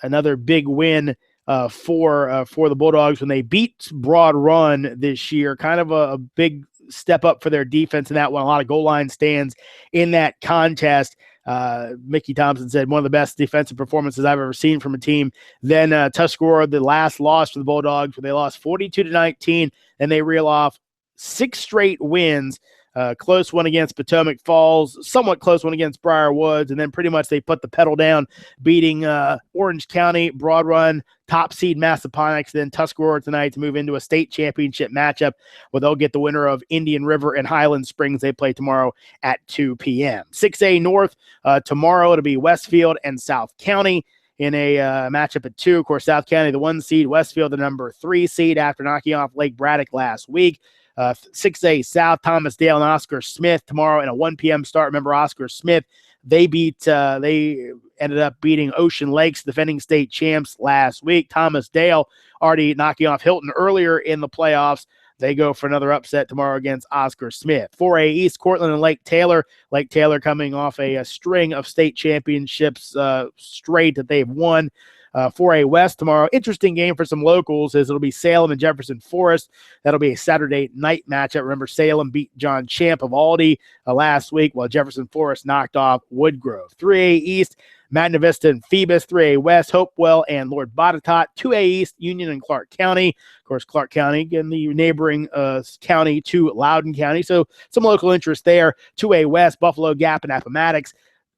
Speaker 1: another big win for the Bulldogs when they beat Broad Run this year. Kind of a big step up for their defense in that one. A lot of goal line stands in that contest. Mickey Thompson said one of the best defensive performances I've ever seen from a team. Then Tuscarora, the last loss for the Bulldogs, where they lost 42-19, and they reel off 6 straight wins. Close one against Potomac Falls, somewhat close one against Briar Woods, and then pretty much they put the pedal down, beating Orange County, Broad Run, top seed Massaponax, then Tuscarora tonight to move into a state championship matchup where they'll get the winner of Indian River and Highland Springs. They play tomorrow at 2 p.m. 6A North, tomorrow it'll be Westfield and South County in a matchup at 2. Of course, South County, the 1 seed, Westfield, the number 3 seed after knocking off Lake Braddock last week. 6A South, Thomas Dale and Oscar Smith tomorrow in a 1 p.m. start. Remember, Oscar Smith, they ended up beating Ocean Lakes, defending state champs, last week. Thomas Dale already knocking off Hilton earlier in the playoffs. They go for another upset tomorrow against Oscar Smith. 4A East, Cortland and Lake Taylor. Lake Taylor coming off a string of state championships straight that they've won. 4A West tomorrow. Interesting game for some locals as it'll be Salem and Jefferson Forest. That'll be a Saturday night matchup. Remember, Salem beat John Champ of Aldi last week, while Jefferson Forest knocked off Woodgrove. 3A East, Magna Vista and Phoebus. 3A West, Hopewell and Lord Botetourt. 2A East, Union and Clark County. Of course, Clark County, again, the neighboring county to Loudoun County. So some local interest there. 2A West, Buffalo Gap and Appomattox.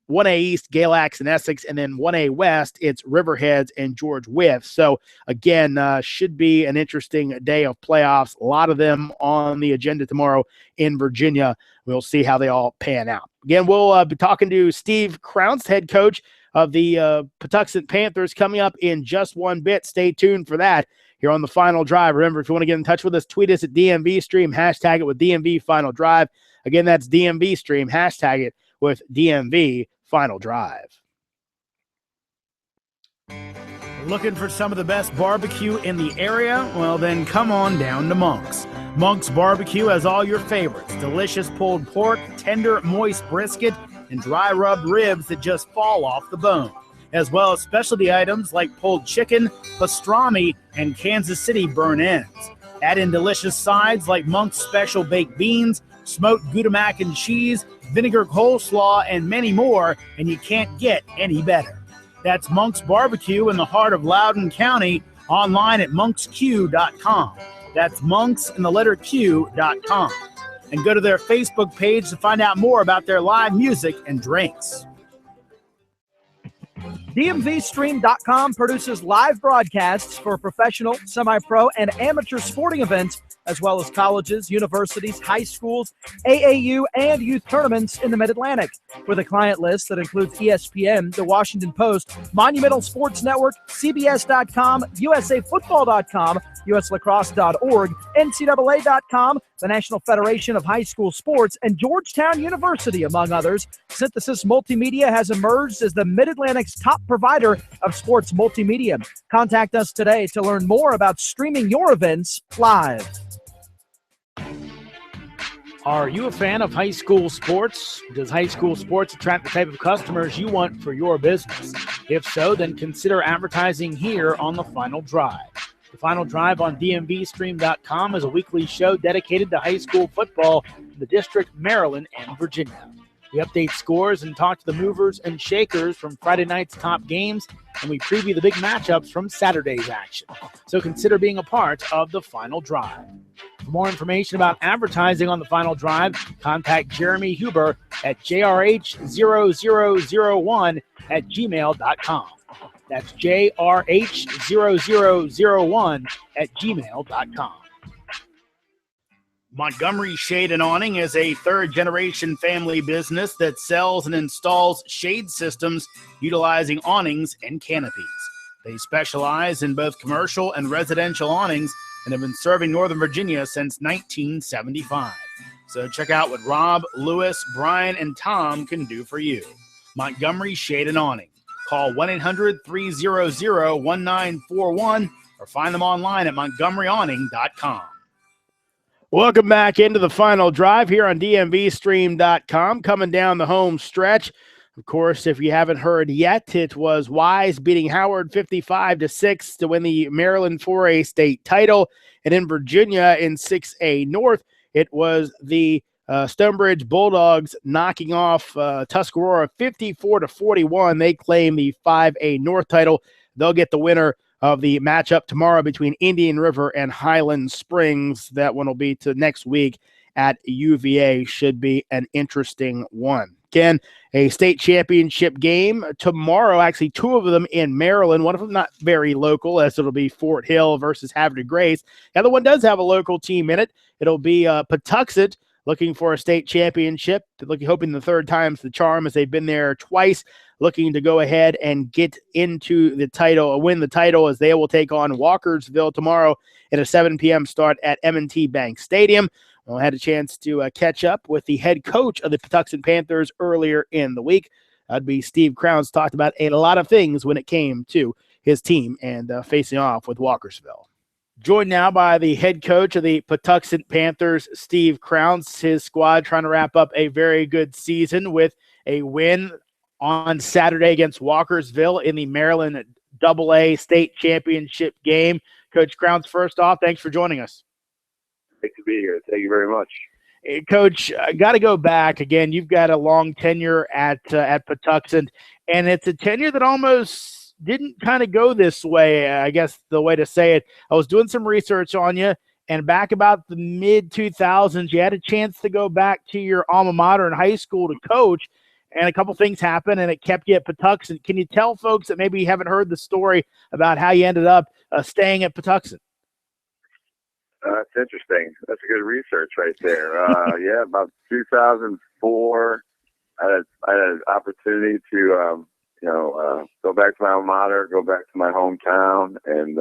Speaker 1: 1A East, Galax and Essex, and then 1A West, it's Riverheads and George Wythe. So, again, should be an interesting day of playoffs. A lot of them on the agenda tomorrow in Virginia. We'll see how they all pan out. Again, we'll be talking to Steve Crounce, head coach of the Patuxent Panthers, coming up in just one bit. Stay tuned for that here on the Final Drive. Remember, if you want to get in touch with us, tweet us at DMVStream, hashtag it with DMV Final Drive. Again, that's DMVStream, hashtag it with DMV Final Drive.
Speaker 4: Looking for some of the best barbecue in the area? Well, then come on down to Monk's. Monk's Barbecue has all your favorites: delicious pulled pork, tender, moist brisket, and dry rubbed ribs that just fall off the bone, as well as specialty items like pulled chicken, pastrami, and Kansas City burnt ends. Add in delicious sides like Monk's special baked beans, smoked Gouda mac and cheese, vinegar coleslaw, and many more, and you can't get any better. That's Monk's Barbecue in the heart of Loudoun County, online at monksq.com. That's monks and the letter q.com. And go to their Facebook page to find out more about their live music and drinks.
Speaker 2: DMVSTREAM.com produces live broadcasts for professional, semi-pro, and amateur sporting events, as well as colleges, universities, high schools, AAU, and youth tournaments in the Mid-Atlantic. With a client list that includes ESPN, The Washington Post, Monumental Sports Network, CBS.com, USAFootball.com, USLacrosse.org, NCAA.com, the National Federation of High School Sports, and Georgetown University, among others, Synthesis Multimedia has emerged as the Mid-Atlantic's top provider of sports multimedia. Contact us today to learn more about streaming your events live.
Speaker 1: Are you a fan of high school sports? Does high school sports attract the type of customers you want for your business? If so, then consider advertising here on The Final Drive. The Final Drive on DMVStream.com is a weekly show dedicated to high school football in the District, Maryland, and Virginia. We update scores and talk to the movers and shakers from Friday night's top games, and we preview the big matchups from Saturday's action. So consider being a part of The Final Drive. For more information about advertising on The Final Drive, contact Jeremy Huber at jrh0001@gmail.com. That's jrh0001@gmail.com.
Speaker 4: Montgomery Shade and Awning is a third-generation family business that sells and installs shade systems utilizing awnings and canopies. They specialize in both commercial and residential awnings and have been serving Northern Virginia since 1975. So check out what Rob, Lewis, Brian, and Tom can do for you. Montgomery Shade and Awning. Call 1-800-300-1941 or find them online at montgomeryawning.com.
Speaker 1: Welcome back into the final drive here on DMVSTREAM.com, coming down the home stretch. Of course, if you haven't heard yet, it was Wise beating Howard 55-6 to win the Maryland 4A state title. And in Virginia in 6A North, it was the Stonebridge Bulldogs knocking off Tuscarora 54-41. They claim the 5A North title. They'll get the winner of the matchup tomorrow between Indian River and Highland Springs. That one will be to next week at UVA. Should be an interesting one. Again, a state championship game tomorrow, actually two of them in Maryland. One of them not very local, as it'll be Fort Hill versus Havre de Grace. The other one does have a local team in it. It'll be Patuxent looking for a state championship, hoping the third time's the charm, as they've been there twice, looking to go ahead and get into the title, win the title, as they will take on Walkersville tomorrow at a 7 p.m. start at M&T Bank Stadium. I had a chance to catch up with the head coach of the Patuxent Panthers earlier in the week. That'd be Steve Crowns. Talked about a lot of things when it came to his team and facing off with Walkersville. Joined now by the head coach of the Patuxent Panthers, Steve Crowns. His squad trying to wrap up a very good season with a win on Saturday against Walkersville in the Maryland AA state championship game. Coach Crowns, first off, thanks for joining us.
Speaker 3: Great to be here. Thank you very much.
Speaker 1: Hey, Coach, I got to go back again. You've got a long tenure at Patuxent, and it's a tenure that almost didn't kind of go this way, I guess the way to say it. I was doing some research on you, and back about the mid-2000s, you had a chance to go back to your alma mater in high school to coach, and a couple things happened, and it kept you at Patuxent. Can you tell folks that maybe haven't heard the story about how you ended up staying at Patuxent?
Speaker 3: That's interesting. That's a good research right there. Yeah, about 2004, I had an opportunity to, go back to my alma mater, go back to my hometown, and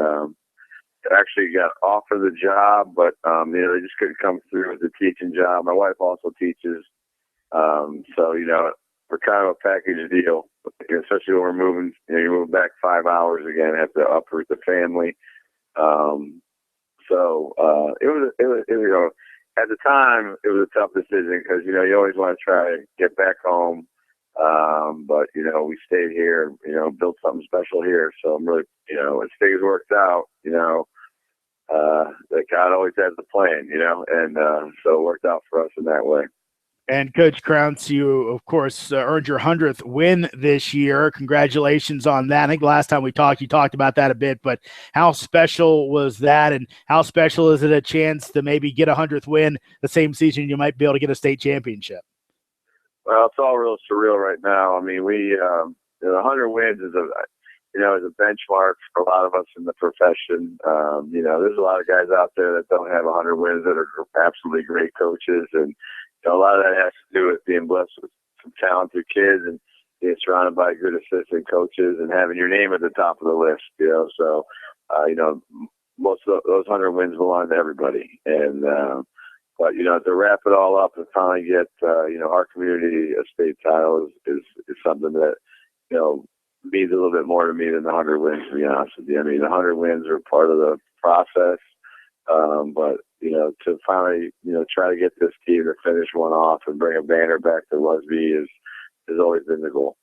Speaker 3: actually got offered the job, but they just couldn't come through with the teaching job. My wife also teaches, so we're kind of a package deal, especially when we're moving. You move back 5 hours again, have to uproot the family. So it was at the time it was a tough decision because you always want to try to get back home, but we stayed here, built something special here. So I'm really, as things worked out, that God always has the plan, and so it worked out for us in that way.
Speaker 1: And Coach Crowns, you, of course, earned your 100th win this year. Congratulations on that. I think last time we talked, you talked about that a bit, but how special was that, and how special is it a chance to maybe get a 100th win the same season you might be able to get a state championship?
Speaker 3: Well, it's all real surreal right now. I mean, we 100 wins is a benchmark for a lot of us in the profession. There's a lot of guys out there that don't have 100 wins that are absolutely great coaches, and a lot of that has to do with being blessed with some talented kids and being surrounded by good assistant coaches and having your name at the top of the list, So, most of those 100 wins belong to everybody. And, but, to wrap it all up and finally get, our community a state title is something that, means a little bit more to me than the 100 wins, to be honest with you. I mean, the 100 wins are part of the process. But, to finally, try to get this team to finish one off and bring a banner back to Lusby has always been the goal.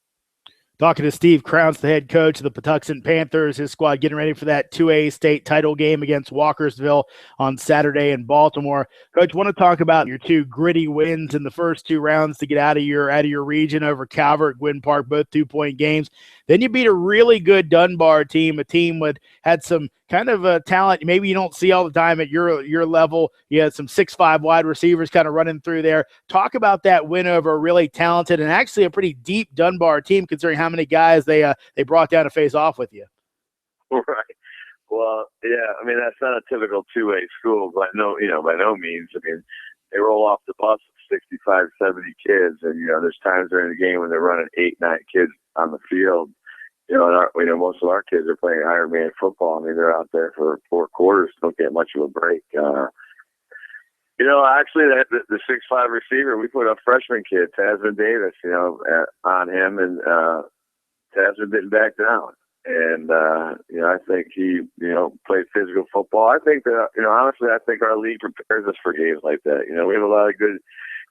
Speaker 1: Talking to Steve Crowns, the head coach of the Patuxent Panthers, his squad getting ready for that 2A state title game against Walkersville on Saturday in Baltimore. Coach, want to talk about your two gritty wins in the first two rounds to get out of your region over Calvert, Gwynn Park, both 2-point games. Then you beat a really good Dunbar team, a team that had some kind of talent maybe you don't see all the time at your level. You had some 6'5" wide receivers kind of running through there. Talk about that win over a really talented and actually a pretty deep Dunbar team, considering how many guys they brought down to face off with you.
Speaker 3: Right.
Speaker 7: Well, yeah, I mean, that's not a typical two-way school, by no means. I mean, they roll off the bus with 65, 70 kids, and, there's times during the game when they're running 8, 9 kids on the field. And most of our kids are playing Ironman football. I mean, they're out there for 4 quarters, don't get much of a break. Actually, the 6'5" receiver, we put a freshman kid, Tasman Davis, on him, and Tasman didn't back down. And, I think he, played physical football. I think that, honestly, I think our league prepares us for games like that. We have a lot of good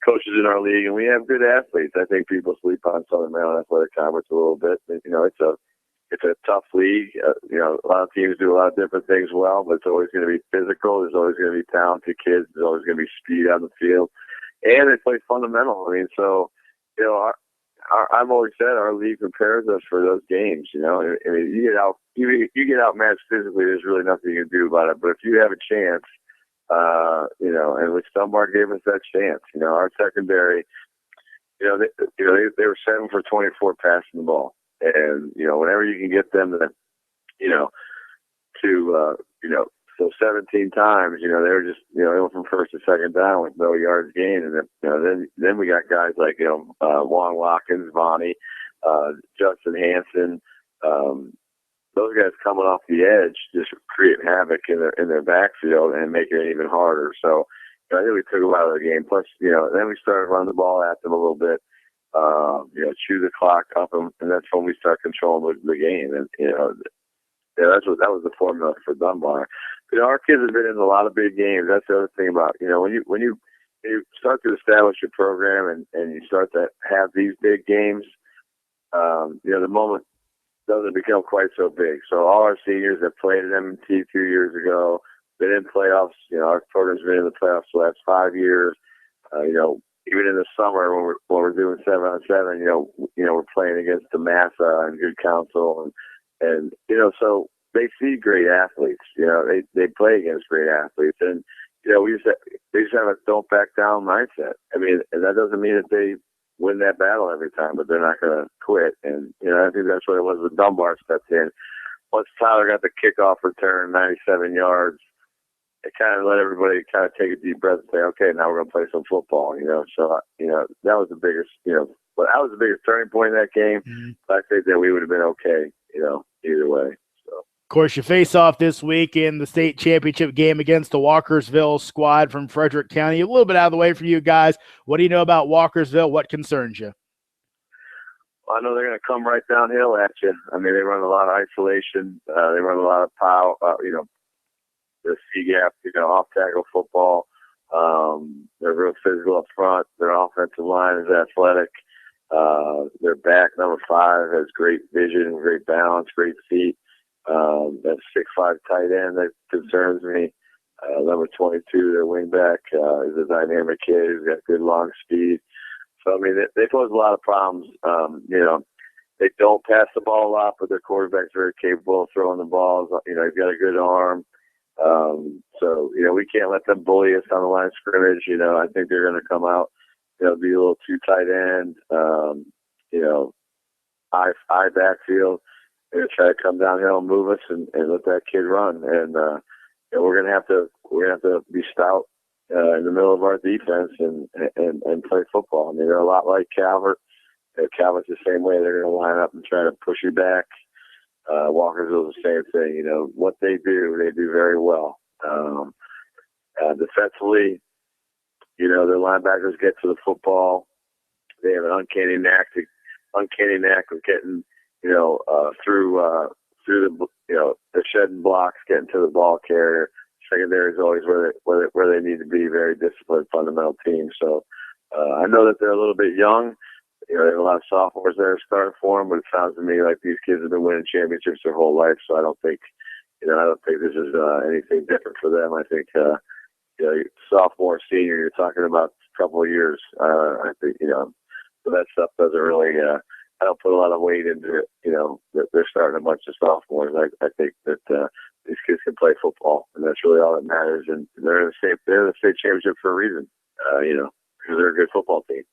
Speaker 7: coaches in our league, and we have good athletes. I think people sleep on Southern Maryland Athletic Conference a little bit. It's a tough league. A lot of teams do a lot of different things well, but it's always going to be physical. There's always going to be talented kids. There's always going to be speed on the field. And they play fundamental. I mean, so, I've always said our league prepares us for those games. I mean, you get outmatched physically. There's really nothing you can do about it. But if you have a chance, and which Dunbar gave us that chance. Our secondary, they were 7 for 24 passing the ball, and whenever you can get them to, so 17 times, they were just, they went from first to second down with no yards gained. And then we got guys like, Juan Watkins, Vonnie, Justin Hansen, those guys coming off the edge just create havoc in their backfield and make it even harder. So I think we took them out of the game. Plus, then we started running the ball at them a little bit, chew the clock up, and that's when we start controlling the game. And, that was the formula for Dunbar. Our kids have been in a lot of big games. That's the other thing about, when you start to establish your program and you start to have these big games, the moment doesn't become quite so big. So all our seniors have played at M&T 2 years ago, been in playoffs. Our program's been in the playoffs the last 5 years. Even in the summer when we're doing 7-on-7, we're playing against the Massa and Good Counsel and so they see great athletes. They play against great athletes, and they just have a don't back down mindset. I mean, and that doesn't mean that they win that battle every time, but they're not going to quit. And I think that's what it was when Dunbar stepped in. Once Tyler got the kickoff return, 97 yards, it kind of let everybody kind of take a deep breath and say, okay, now we're going to play some football. So that was the biggest. But that was the biggest turning point in that game. Mm-hmm. But I think that we would have been okay. Either way.
Speaker 1: Of course, you face off this week in the state championship game against the Walkersville squad from Frederick County. A little bit out of the way for you guys. What do you know about Walkersville? What concerns you?
Speaker 7: Well, I know they're going to come right downhill at you. I mean, they run a lot of isolation. They run a lot of power, the C-gap, off-tackle football. They're real physical up front. Their offensive line is athletic. Their back, number 5, has great vision, great balance, great feet. That 6'5" tight end that concerns me. Number 22, their wingback, is a dynamic kid who's got good long speed. So, I mean, they pose a lot of problems. They don't pass the ball a lot, but their quarterback's very capable of throwing the balls. He's got a good arm. So, we can't let them bully us on the line of scrimmage. I think they're going to come out, be a little too tight end, eye backfield. They're going to try to come downhill and move us and let that kid run. And, we're going to have to be stout, in the middle of our defense and play football. I mean, they're a lot like Calvert. Calvert's the same way. They're going to line up and try to push you back. Walkersville's the same thing. What they do very well. Defensively, their linebackers get to the football. They have an uncanny knack of getting, through the shedding blocks, getting to the ball carrier. Secondary is always where they need to be. Very disciplined, fundamental team. So I know that they're a little bit young. They have a lot of sophomores that are starting for them, but it sounds to me like these kids have been winning championships their whole life. So I don't think this is anything different for them. I think sophomore, senior, you're talking about a couple of years. I think so that stuff doesn't really. I don't put a lot of weight into it. That they're starting a bunch of sophomores. I think that these kids can play football, and that's really all that matters. And they're in the state championship for a reason. Because they're a good football team.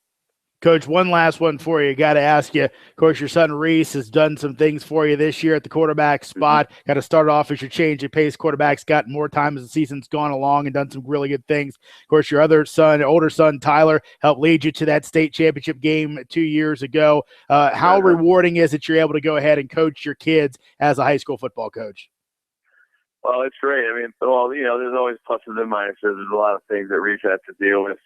Speaker 1: Coach, one last one for you. Got to ask you. Of course, your son Reese has done some things for you this year at the quarterback spot. Got to start off as your change of pace quarterback's gotten more time as the season's gone along and done some really good things. Of course, your older son Tyler, helped lead you to that state championship game 2 years ago. How rewarding is it you're able to go ahead and coach your kids as a high school football coach?
Speaker 7: Well, it's great. I mean, there's always pluses and minuses. There's a lot of things that Reese has to deal with.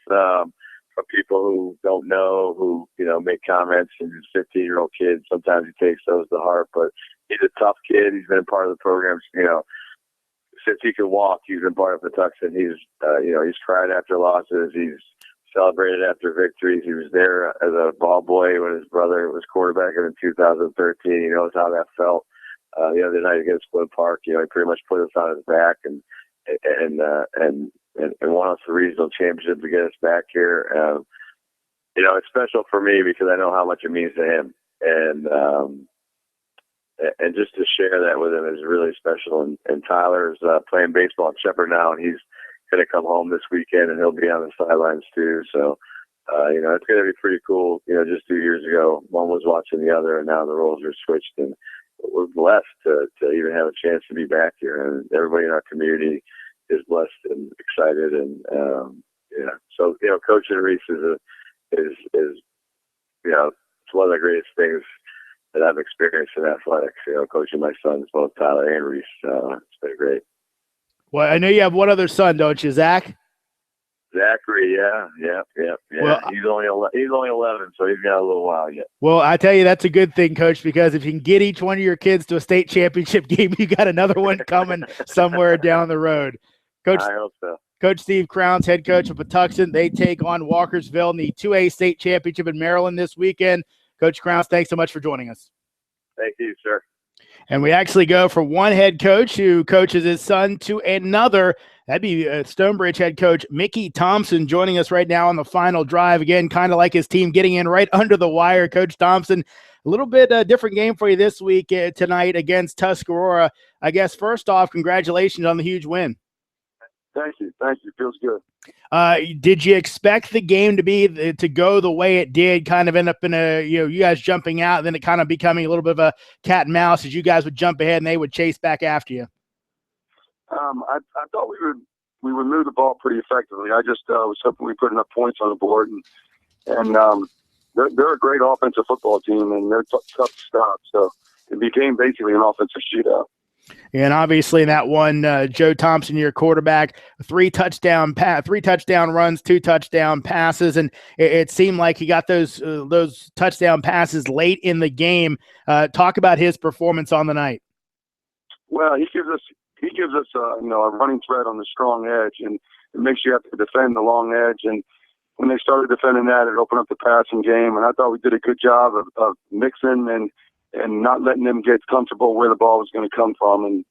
Speaker 7: For people who don't know, who, make comments, and his 15-year-old kid, sometimes he takes those to heart, but he's a tough kid. He's been a part of the program, since he could walk. He's been part of Patuxent. He's cried after losses. He's celebrated after victories. He was there as a ball boy when his brother was quarterbacking in 2013. He knows how that felt. The other night against Wood Park, he pretty much put us on his back and won us the regional championship to get us back here. It's special for me because I know how much it means to him, and just to share that with him is really special. And Tyler's playing baseball at Shepherd now, and he's going to come home this weekend, and he'll be on the sidelines too. So, it's going to be pretty cool. Just 2 years ago, one was watching the other, and now the roles are switched, and we're blessed to even have a chance to be back here, and everybody in our community is blessed and excited, and so coaching Reese is it's one of the greatest things that I've experienced in athletics. Coaching my sons, both Tyler and Reese, it's been great.
Speaker 1: Well, I know you have one other son, don't you, Zach?
Speaker 7: Zachary, yeah. Well, he's only 11, so he's got a little while yet.
Speaker 1: Well, I tell you, that's a good thing, Coach, because if you can get each one of your kids to a state championship game, you got another one coming somewhere down the road. Coach,
Speaker 7: I hope so.
Speaker 1: Coach Steve Crowns, head coach of Patuxent, they take on Walkersville in the 2A state championship in Maryland this weekend. Coach Crowns, thanks so much for joining us.
Speaker 7: Thank you, sir.
Speaker 1: And we actually go from one head coach who coaches his son to another. That'd be Stonebridge head coach Mickey Thompson joining us right now on the final drive. Again, kind of like his team getting in right under the wire. Coach Thompson, a little bit different game for you this week tonight against Tuscarora. I guess first off, congratulations on the huge win.
Speaker 8: Thank you. Feels good.
Speaker 1: Did you expect the game to go the way it did, kind of end up in you guys jumping out, and then it kind of becoming a little bit of a cat and mouse as you guys would jump ahead and they would chase back after you?
Speaker 8: I thought we would move the ball pretty effectively. I just was hoping we put enough points on the board, and they're a great offensive football team, and they're tough to stop. So it became basically an offensive shootout.
Speaker 1: And obviously in that one, Joe Thompson, your quarterback, 3 touchdown runs, 2 touchdown passes, and it seemed like he got those touchdown passes late in the game. Talk about his performance on the night.
Speaker 8: Well, he gives us a running threat on the strong edge, and it makes you have to defend the long edge. And when they started defending that, it opened up the passing game. And I thought we did a good job of mixing and not letting them get comfortable where the ball was going to come from. And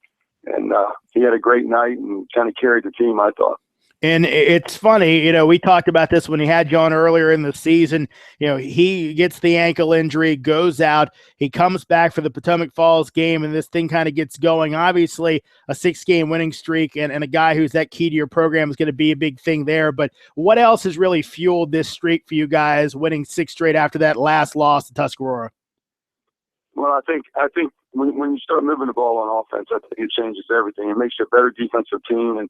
Speaker 8: he had a great night and kind of carried the team, I thought.
Speaker 1: And it's funny, we talked about this when he had you on earlier in the season. He gets the ankle injury, goes out. He comes back for the Potomac Falls game, and this thing kind of gets going. Obviously, a 6-game winning streak and a guy who's that key to your program is going to be a big thing there. But what else has really fueled this streak for you guys, winning 6 straight after that last loss to Tuscarora?
Speaker 8: Well, I think when you start moving the ball on offense, I think it changes everything. It makes you a better defensive team, and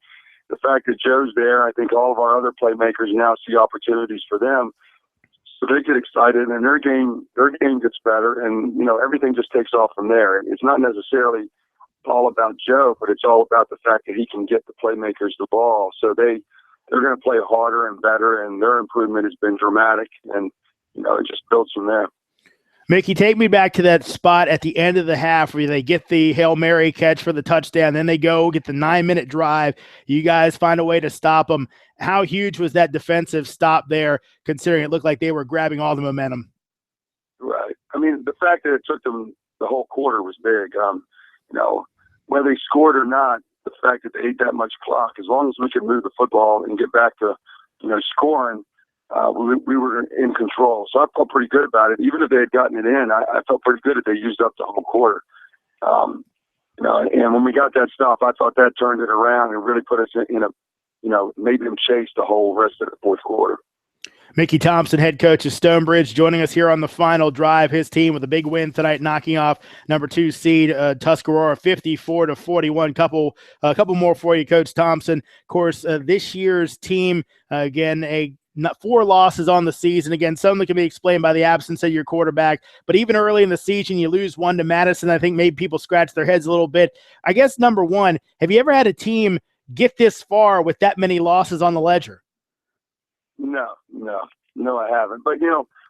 Speaker 8: the fact that Joe's there, I think all of our other playmakers now see opportunities for them, so they get excited, and their game gets better, and everything just takes off from there. It's not necessarily all about Joe, but it's all about the fact that he can get the playmakers the ball. So they're going to play harder and better, and their improvement has been dramatic, and it just builds from there.
Speaker 1: Mickey, take me back to that spot at the end of the half where they get the Hail Mary catch for the touchdown. Then they go get the 9-minute drive. You guys find a way to stop them. How huge was that defensive stop there, considering it looked like they were grabbing all the momentum?
Speaker 8: Right. I mean, the fact that it took them the whole quarter was big. Whether they scored or not, the fact that they ate that much clock, as long as we could move the football and get back to, scoring, we were in control. So I felt pretty good about it. Even if they had gotten it in, I felt pretty good that they used up the whole quarter. And when we got that stop, I thought that turned it around and really put us in a, made them chase the whole rest of the fourth quarter.
Speaker 1: Mickey Thompson, head coach of Stonebridge, joining us here on the final drive. His team with a big win tonight, knocking off number 2 seed Tuscarora 54-41. A couple more for you, Coach Thompson. Of course, this year's team, again, 4 losses on the season. Again, some that can be explained by the absence of your quarterback. But even early in the season, you lose 1 to Madison. I think maybe people scratch their heads a little bit. I guess, number one, have you ever had a team get this far with that many losses on the ledger?
Speaker 8: No, I haven't. But,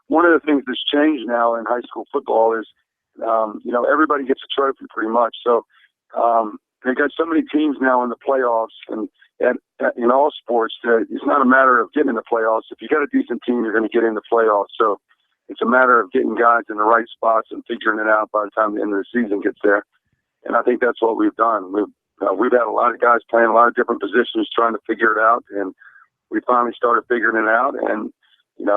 Speaker 8: one of the things that's changed now in high school football is, everybody gets a trophy pretty much. So they've got so many teams now in the playoffs and in all sports that it's not a matter of getting in the playoffs. If you got a decent team, you're going to get in the playoffs. So it's a matter of getting guys in the right spots and figuring it out by the time the end of the season gets there. And I think that's what we've done. We've had a lot of guys playing a lot of different positions trying to figure it out, and we finally started figuring it out, and,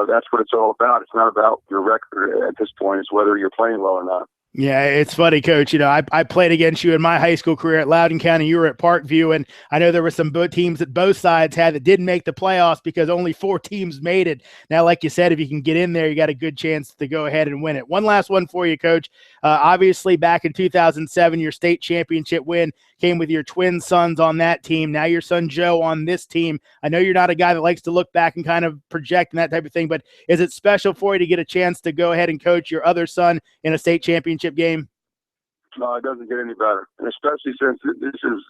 Speaker 8: that's what it's all about. It's not about your record at this point. It's whether you're playing well or not.
Speaker 1: Yeah, it's funny, Coach. I played against you in my high school career at Loudoun County. You were at Parkview, and I know there were some teams that both sides had that didn't make the playoffs because only 4 teams made it. Now, like you said, if you can get in there, you got a good chance to go ahead and win it. One last one for you, Coach. Obviously, back in 2007, your state championship win came with your twin sons on that team. Now your son Joe on this team. I know you're not a guy that likes to look back and kind of project and that type of thing, but is it special for you to get a chance to go ahead and coach your other son in a state championship game?
Speaker 8: No, it doesn't get any better, and especially since this is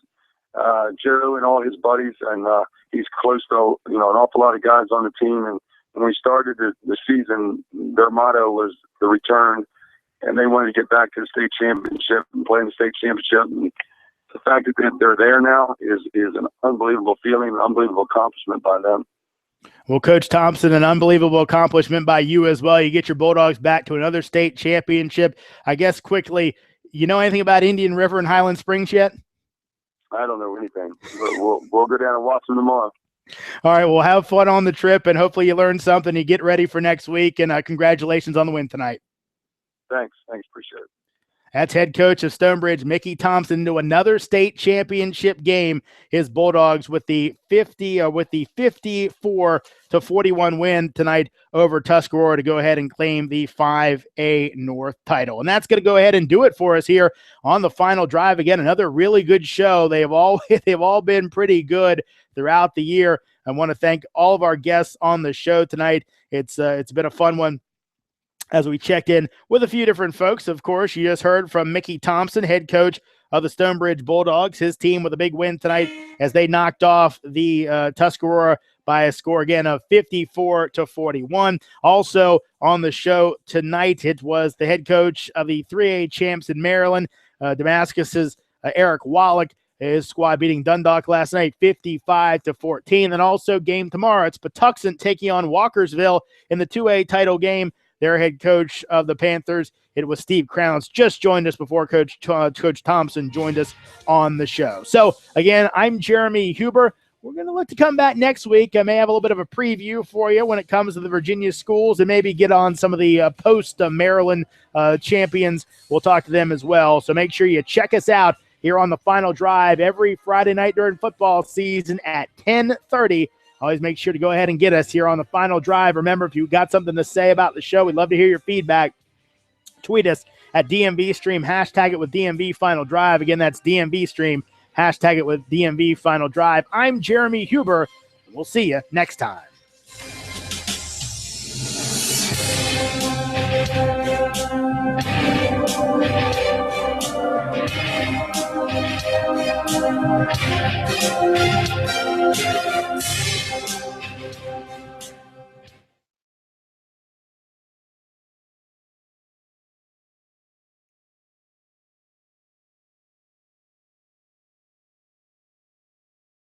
Speaker 8: Joe and all his buddies, and he's close to an awful lot of guys on the team. And when we started the season, their motto was the return, and they wanted to get back to the state championship and play in the state championship. And the fact that they're there now is an unbelievable feeling, an unbelievable accomplishment by them.
Speaker 1: Well, Coach Thompson, an unbelievable accomplishment by you as well. You get your Bulldogs back to another state championship. I guess quickly, you know anything about Indian River and Highland Springs yet?
Speaker 8: I don't know anything, but we'll go down and watch them tomorrow.
Speaker 1: All right, well, have fun on the trip, and hopefully you learn something. You get ready for next week, and congratulations on the win tonight.
Speaker 8: Thanks, appreciate it.
Speaker 1: That's head coach of Stonebridge, Mickey Thompson, into another state championship game. His Bulldogs with the 54-41 win tonight over Tuscarora to go ahead and claim the 5A North title. And that's going to go ahead and do it for us here on the final drive. Again, another really good show. They've all been pretty good throughout the year. I want to thank all of our guests on the show tonight. It's been a fun one as we checked in with a few different folks. Of course, you just heard from Mickey Thompson, head coach of the Stonebridge Bulldogs. His team with a big win tonight as they knocked off the Tuscarora by a score, again, of 54-41. Also on the show tonight, it was the head coach of the 3A champs in Maryland, Damascus's Eric Wallach. His squad beating Dundalk last night, 55-14. And also game tomorrow, it's Patuxent taking on Walkersville in the 2A title game. Their head coach of the Panthers, it was Steve Crowns, just joined us before Coach Thompson joined us on the show. So, again, I'm Jeremy Huber. We're going to look to come back next week. I may have a little bit of a preview for you when it comes to the Virginia schools and maybe get on some of the post-Maryland champions. We'll talk to them as well. So make sure you check us out here on the final drive every Friday night during football season at 10:30. Always make sure to go ahead and get us here on the final drive. Remember, if you've got something to say about the show, we'd love to hear your feedback. Tweet us at DMVStream, hashtag it with DMV Final Drive. Again, that's DMVStream, hashtag it with DMV Final Drive. I'm Jeremy Huber. We'll see you next time.